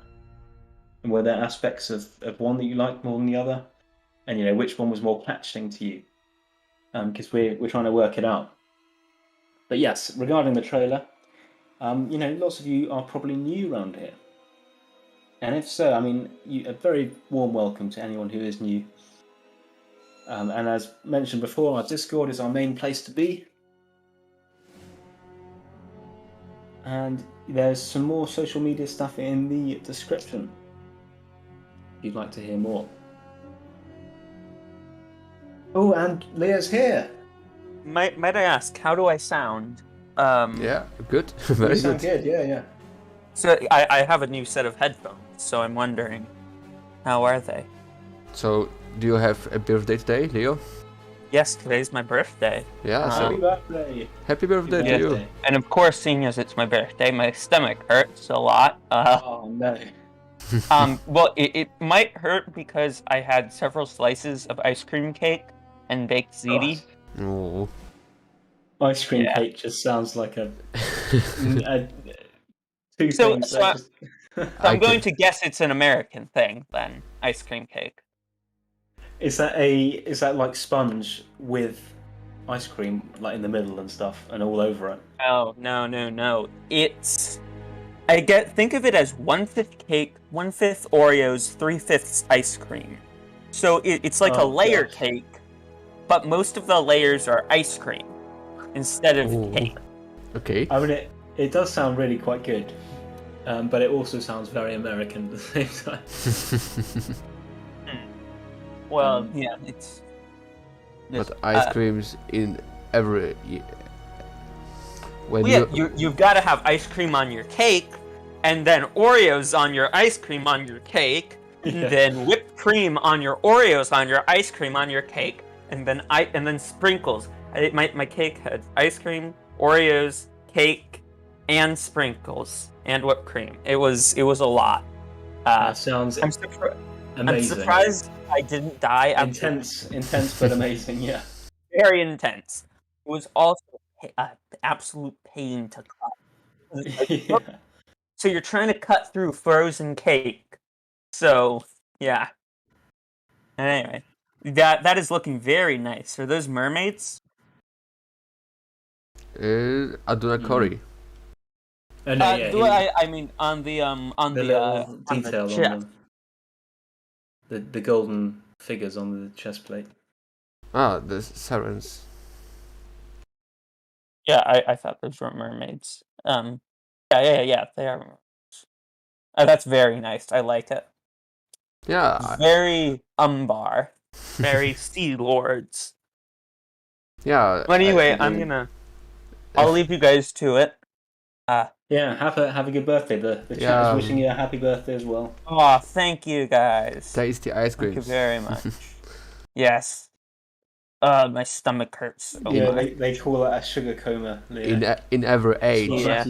And were there aspects of one that you liked more than the other? And which one was more catching to you? Because we're trying to work it out. But yes, regarding the trailer, lots of you are probably new around here. And if so, a very warm welcome to anyone who is new. And as mentioned before, our Discord is our main place to be. And there's some more social media stuff in the description if you'd like to hear more. Oh, and Leah's here. Might I ask, how do I sound? Yeah, good. Very you sound good. Yeah. So I have a new set of headphones, so I'm wondering, how are they? So, do you have a birthday today, Leo? Yes, today's my birthday. Yeah, Happy birthday. Happy birthday to you. And of course, seeing as it's my birthday, my stomach hurts a lot. Oh no. Well, it might hurt because I had several slices of ice cream cake and baked ziti. Oh. Ice cream cake just sounds like two things. So I'm going to guess it's an American thing then. Ice cream cake. Is that like sponge with ice cream like in the middle and stuff and all over it? Oh no! It's think of it as 1/5 cake, 1/5 Oreos, 3/5 ice cream. So it's like a layer cake, but most of the layers are ice cream instead of cake. Okay. I mean, it does sound really quite good, but it also sounds very American at the same time. Well, yeah, it's. But ice creams in every. When Well, yeah, you've got to have ice cream on your cake, and then Oreos on your ice cream on your cake, and then whipped cream on your Oreos on your ice cream on your cake, and then sprinkles. My cake had ice cream, Oreos, cake, and sprinkles, and whipped cream. It was a lot. That sounds amazing. I'm surprised I didn't die. Intense, but amazing. Yeah. Very intense. It was also an absolute pain to cut. Yeah. So you're trying to cut through frozen cake. So yeah. Anyway, that is looking very nice. Are those mermaids? Adunakhori. Oh no, yeah. I mean on the little detail on on them. The golden figures on the chest plate. Ah, the sirens. Yeah, I thought those were mermaids. Yeah, they are mermaids. That's very nice. I like it. Yeah. Very Umbar. Very Sea Lords. Yeah. But anyway, I'll leave you guys to it. Yeah, have a good birthday. The chat is wishing you a happy birthday as well. Oh, thank you guys. Tasty ice creams. Thank you very much. Yes. My stomach hurts. So Yeah, much. they call it a sugar coma. In every age, Yeah.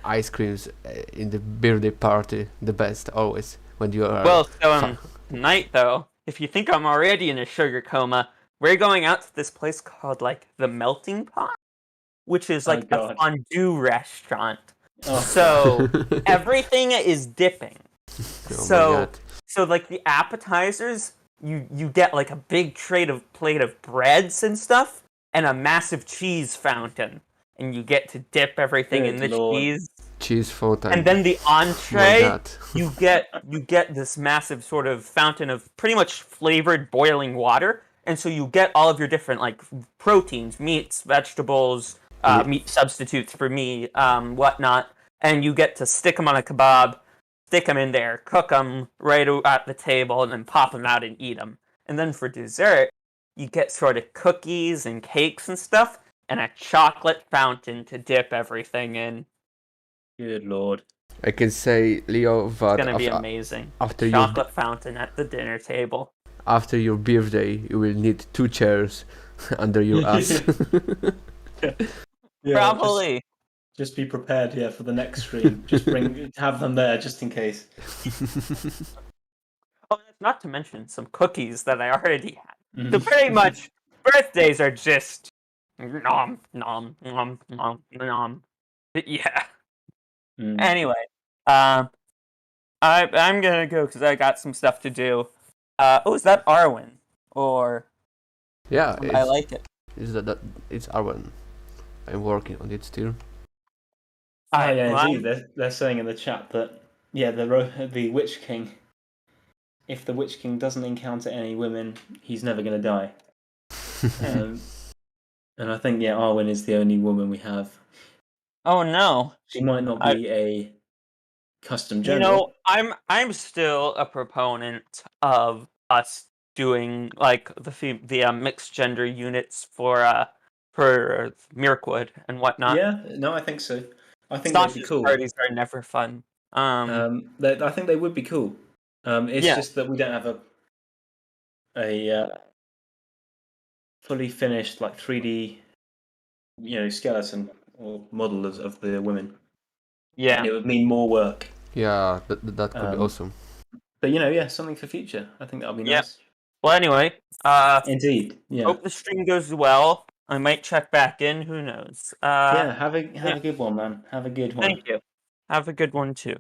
ice creams in the birthday party, the best always when you are. Well, so tonight though, if you think I'm already in a sugar coma, we're going out to this place called like the Melting Pot, which is like a fondue restaurant. Oh. So everything is dipping. So like the appetizers, you get like a big plate of breads and stuff, and a massive cheese fountain, and you get to dip everything in the cheese. Cheese fountain. And then the entree, you get this massive sort of fountain of pretty much flavored boiling water, and so you get all of your different like proteins, meats, vegetables, meat substitutes for me, whatnot, and you get to stick them on a kebab, stick them in there, cook them right at the table, and then pop them out and eat them. And then for dessert, you get sort of cookies and cakes and stuff, and a chocolate fountain to dip everything in. Good lord. I can say, Leo, that it's gonna be amazing. After chocolate fountain at the dinner table. After your birthday, you will need 2 chairs under your ass. Yeah, probably. Just be prepared, for the next stream. Just have them there just in case. Oh, not to mention some cookies that I already had. So pretty much, birthdays are just nom nom nom nom nom. Yeah. Anyway, I'm gonna go because I got some stuff to do. Is that Arwen? Or yeah, I like it. It's Arwen. I'm working on it still. Indeed. They're saying in the chat that the Witch King. If the Witch King doesn't encounter any women, he's never going to die. And I think Arwen is the only woman we have. Oh no! She might not be a custom general. I'm still a proponent of us doing like the mixed gender units for Mirkwood and whatnot. Yeah, no, I think so. I think that'd be cool. Parties are never fun. I think they would be cool. It's just that we don't have a fully finished like 3D, skeleton or model of the women. Yeah, and it would mean more work. Yeah, that could be awesome. But something for future. I think that'll be nice. Well, anyway, indeed. Yeah. Hope the stream goes well. I might check back in. Who knows? Have a good one, man. Have a good one. Thank you. Have a good one too.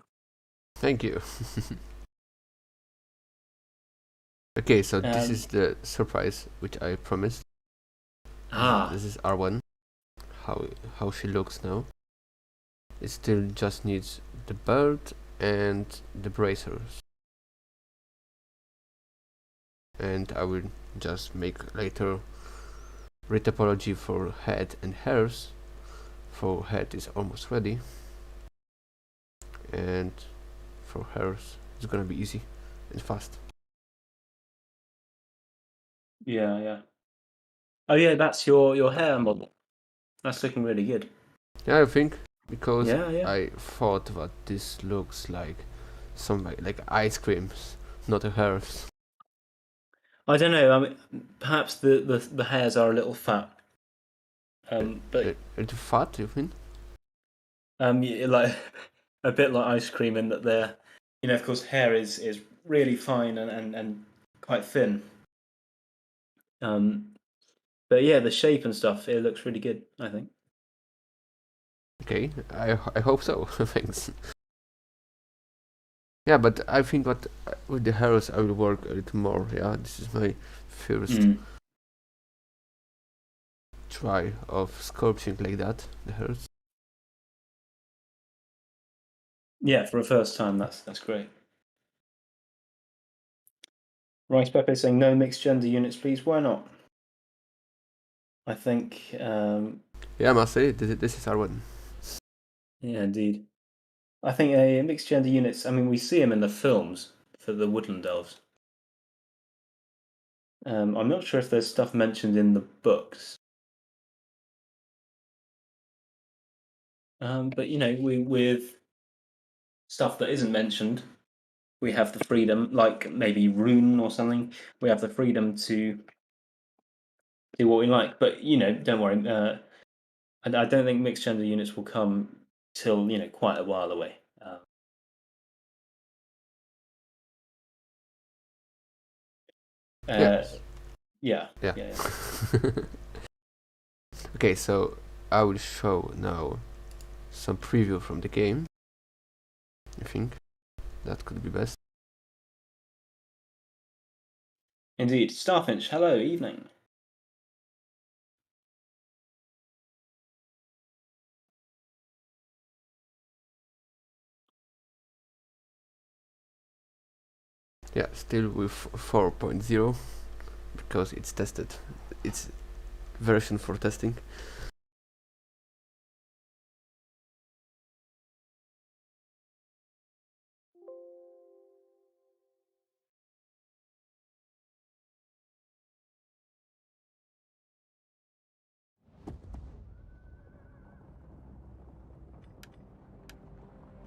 Thank you. Okay, so this is the surprise which I promised. This is Arwen. How she looks now. It still just needs the belt and the bracers. And I will just make later retopology for head and hairs for head is almost ready, and for hairs it's gonna be easy and fast. Yeah. Oh yeah, that's your hair model. That's looking really good. Yeah, I think because Yeah. I thought that this looks like some like ice creams, not a hairs. I don't know. I mean, perhaps the hairs are a little fat. But It's fat, you think? like a bit like ice cream in that they're, of course, hair is really fine and quite thin. But yeah, the shape and stuff, it looks really good, I think. Okay, I hope so. Thanks. Yeah, but I think that with the hairs I will work a little more. Yeah, this is my first try of sculpting like that. The hairs. Yeah, for a first time, that's great. Rice Pepper saying no mixed gender units, please. Why not? I think. Yeah, I must say this is our one. Yeah, indeed. I think a mixed gender units. I mean, we see them in the films for the woodland elves. I'm not sure if there's stuff mentioned in the books. But with stuff that isn't mentioned, we have the freedom, like maybe rune or something. We have the freedom to do what we like. But don't worry. I don't think mixed gender units will come till quite a while away. Yes. Yeah. Okay, so I will show now some preview from the game. I think that could be best. Indeed. Starfinch, hello, evening. Yeah, still with 4.0 because it's tested. It's version for testing.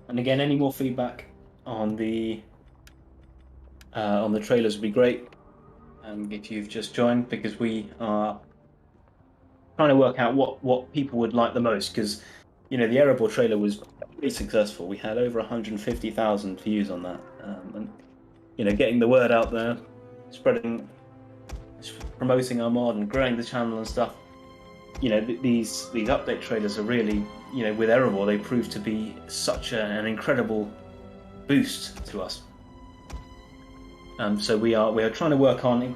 And again, any more feedback on the trailers would be great. If you've just joined, because we are trying to work out what people would like the most, because the Erebor trailer was pretty successful. We had over 150,000 views on that, and getting the word out there, promoting our mod and growing the channel and stuff. These update trailers are really, with Erebor, they prove to be such an incredible boost to us. So we are trying to work on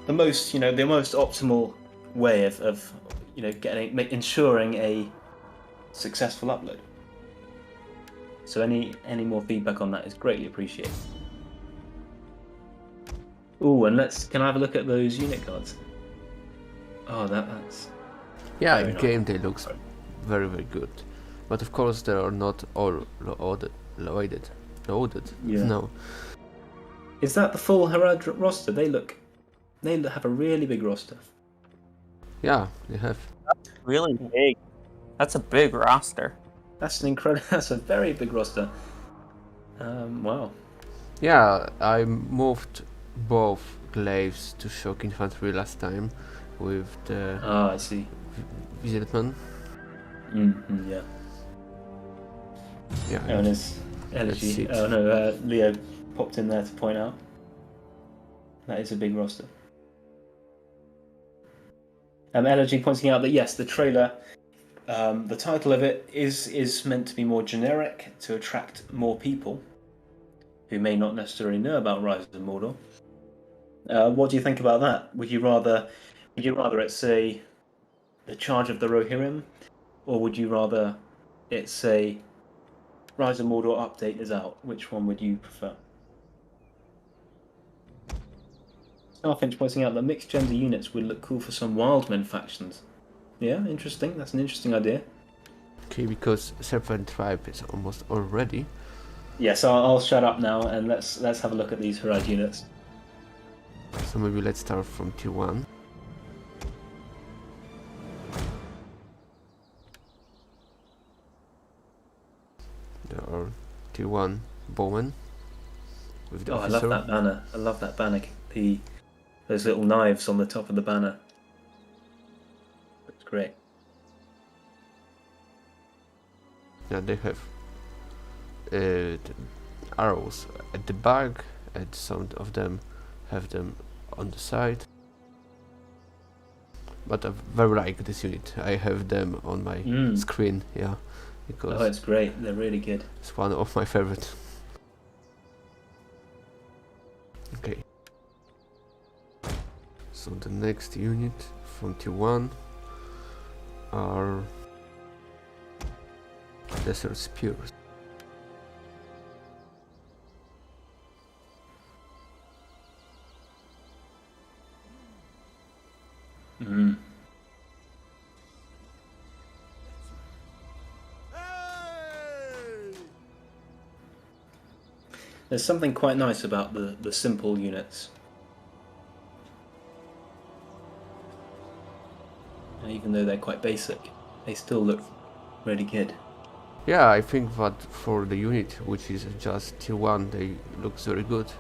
the most optimal way of ensuring a successful upload. So any more feedback on that is greatly appreciated. Oh, and can I have a look at those unit cards? Oh, that's yeah. In very nice. game they looks very good, but of course they are not all loaded. Yeah. No. Is that the full Harad roster? They have a really big roster. Yeah, they have. Really big. That's a big roster. That's a very big roster. Wow. Yeah, I moved both glaives to shock infantry last time with the I see. Visitman. Yeah. Yeah. And his elegy. Let's see. Oh no, Leo popped in there to point out that is a big roster. Elegy pointing out that yes, the trailer, the title of it is meant to be more generic to attract more people who may not necessarily know about Rise of Mordor. What do you think about that? Would you rather it say the Charge of the Rohirrim, or would you rather it say Rise of Mordor update is out? Which one would you prefer? Starfinch pointing out that mixed gender units would look cool for some Wildmen factions. Yeah, interesting. That's an interesting idea. Okay, because Serpent Tribe is almost all ready. Yes, I'll shut up now and let's have a look at these Harad units. So maybe let's start from tier 1. There are tier 1 bowmen with the officer. I love that banner. I love that banner. Those little knives on the top of the banner. It's great. Yeah, they have the arrows at the back, and some of them have them on the side. But I very like this unit. I have them on my screen, yeah, because it's great. They're really good. it's one of my favorite. Okay. So the next unit from tier 1 are Desert Spears. Mm. There's something quite nice about the simple units. Even though they're quite basic, they still look really good. Yeah, I think that for the unit, which is just tier 1, they look very good.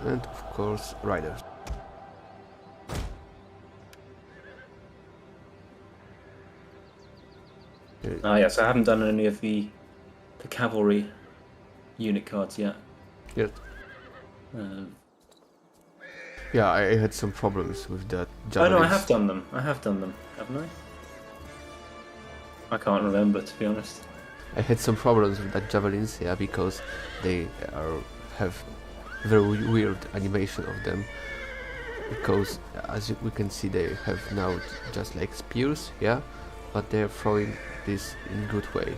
And of course, riders. Yes, I haven't done any of the cavalry unit cards yet. Yes. Yeah, I had some problems with that javelins. Oh no, I have done them. I have done them, haven't I? I can't remember, to be honest. I had some problems with that javelins, yeah, because they have very weird animation of them. Because as we can see, they have now just like spears, yeah, but they're throwing this in a good way.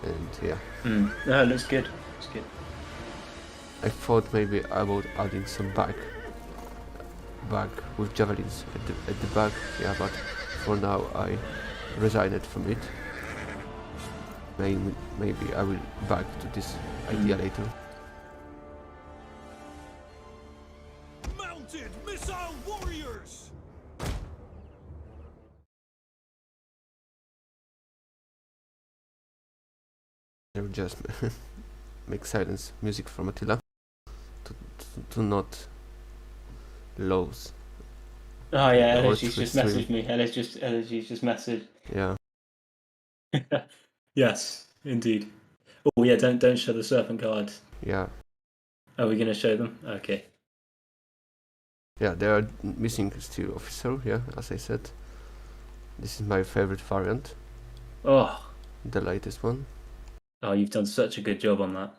And yeah. No, it looks good. It's good. I thought maybe about adding some back with javelins at the back, yeah, but for now I resigned from it. Maybe I will back to this idea later. Mounted missile warriors. I will just make silence music from Attila to not lose. Oh yeah, LSG's just messaged me. LSG's just messaged. Yeah. Yes, indeed. Oh yeah, don't show the serpent cards. Yeah. Are we gonna show them? Okay. Yeah, they are missing still officer, yeah, as I said. This is my favorite variant. Oh. The latest one. Oh, you've done such a good job on that.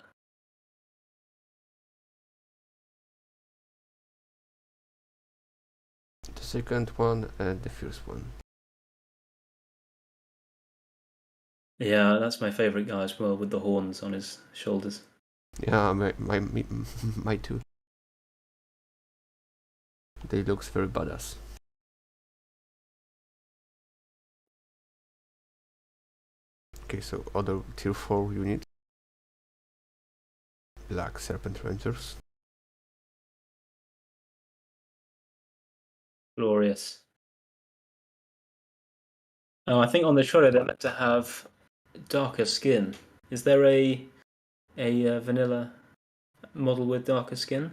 The second one and the first one. Yeah, that's my favorite guy as well, with the horns on his shoulders. Yeah, my too. They looks very badass. Okay, so other tier 4 unit. Black Serpent Rangers. Glorious. Oh, I think on the shoulder they're meant to have darker skin. Is there a vanilla model with darker skin?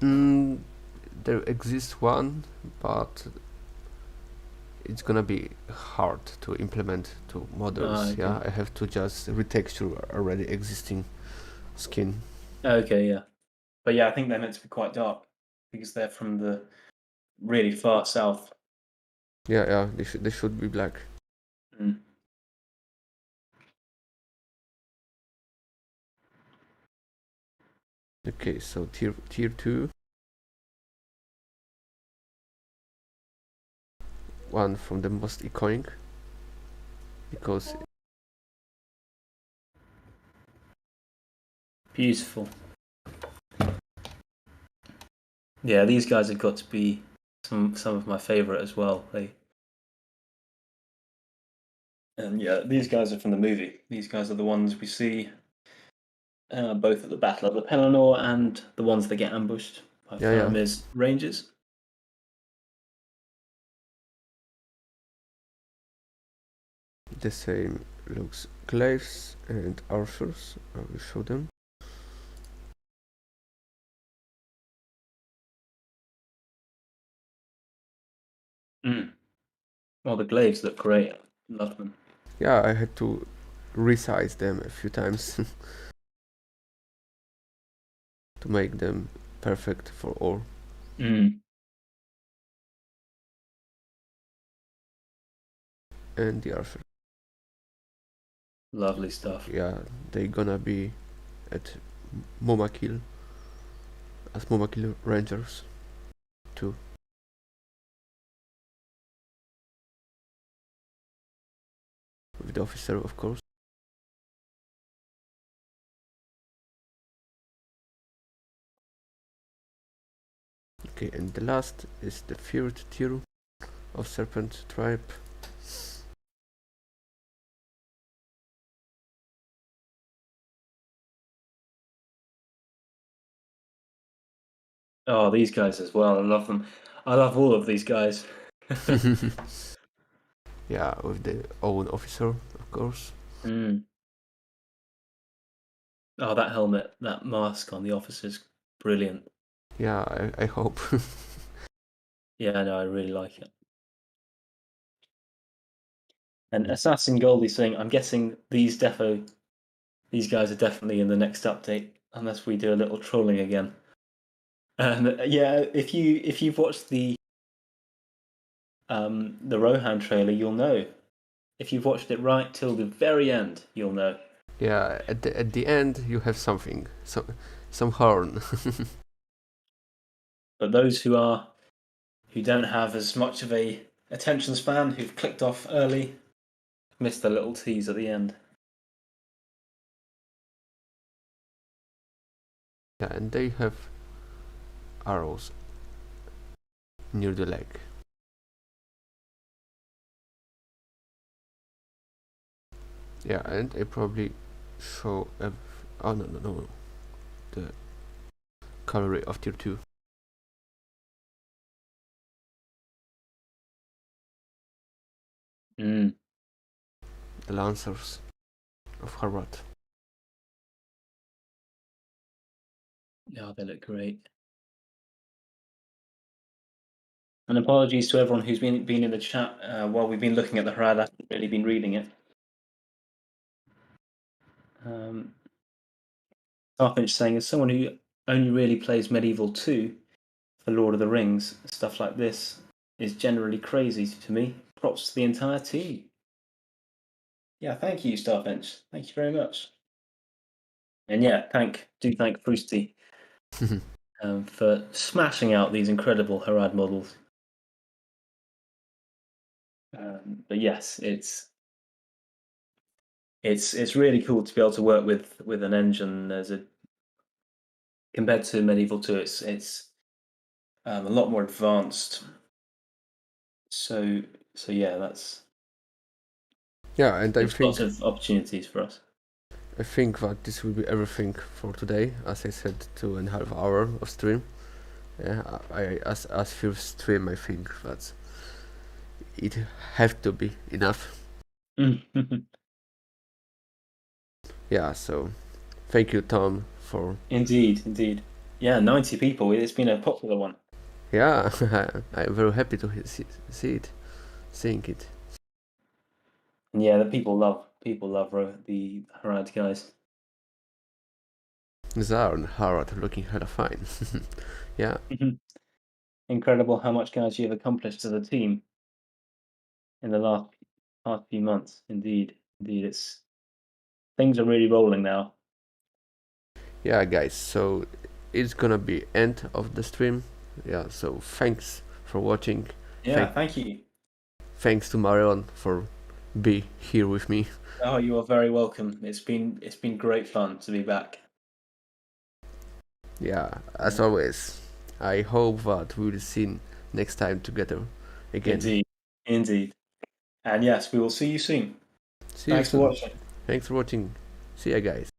There exists one, but it's gonna be hard to implement to models. Okay. Yeah, I have to just retexture already existing skin. Okay, yeah. But yeah, I think they're meant to be quite dark because they're from the really far south. Yeah, they should be black. Okay, so tier 2. One from the most iconic, because Beautiful. Yeah, these guys have got to be some of my favourite as well. And yeah, these guys are from the movie. These guys are the ones we see both at the Battle of the Pelennor and the ones that get ambushed by Faramir's rangers. The same looks glaives and archers. I will show them. Well, the glaives look great. Love them. Yeah, I had to resize them a few times to make them perfect for all. And the archer. Lovely stuff. Yeah, they gonna be at Momakil as Momakil Rangers too. With the officer, of course. Okay, and the last is the third tier of Serpent tribe. Oh, these guys as well. I love them. I love all of these guys. Yeah, with the own officer, of course. Oh, that helmet, that mask on the officer's brilliant. Yeah, I hope. Yeah, no, I really like it. And Assassin Goldie saying, I'm guessing these guys are definitely in the next update, unless we do a little trolling again. And yeah, if you've watched the Rohan trailer, you'll know. If you've watched it right till the very end, you'll know. Yeah, at the end you have something, some horn. But those who don't have as much of a attention span, who've clicked off early, missed the little tease at the end. Yeah, and they have arrows near the leg. Yeah, and I probably show oh no, the cavalry of tier 2. The lancers of Harad. Yeah, they look great. And apologies to everyone who's been in the chat while we've been looking at the Harad. I haven't really been reading it. Starfinch saying, as someone who only really plays Medieval 2 for Lord of the Rings, stuff like this is generally crazy to me. Props to the entire team. Yeah, thank you, Starfinch. Thank you very much. And yeah, thank Froostie for smashing out these incredible Harad models. But yes, it's really cool to be able to work with an engine compared to Medieval 2. It's a lot more advanced. So yeah, that's And I think lots of opportunities for us. I think that this will be everything for today. As I said, 2.5 hours of stream. Yeah, as first stream, I think that it have to be enough. Yeah, so thank you, Tom, for Indeed. Yeah, 90 people. It's been a popular one. Yeah, I'm very happy to seeing it. And yeah, the people love the Harad guys. Zar and Harad looking hella fine. Yeah. Incredible how much guys you've accomplished as a team in the last few months. Indeed, things are really rolling now. Yeah, guys. So it's gonna be end of the stream. Yeah. So thanks for watching. Yeah, thank you. Thanks to Marion for be here with me. Oh, you are very welcome. It's been great fun to be back. Yeah, as always, I hope that we'll see next time together again. Indeed. And yes, we will see you soon. See you Thanks for soon. watching. Thanks for watching. See ya, guys.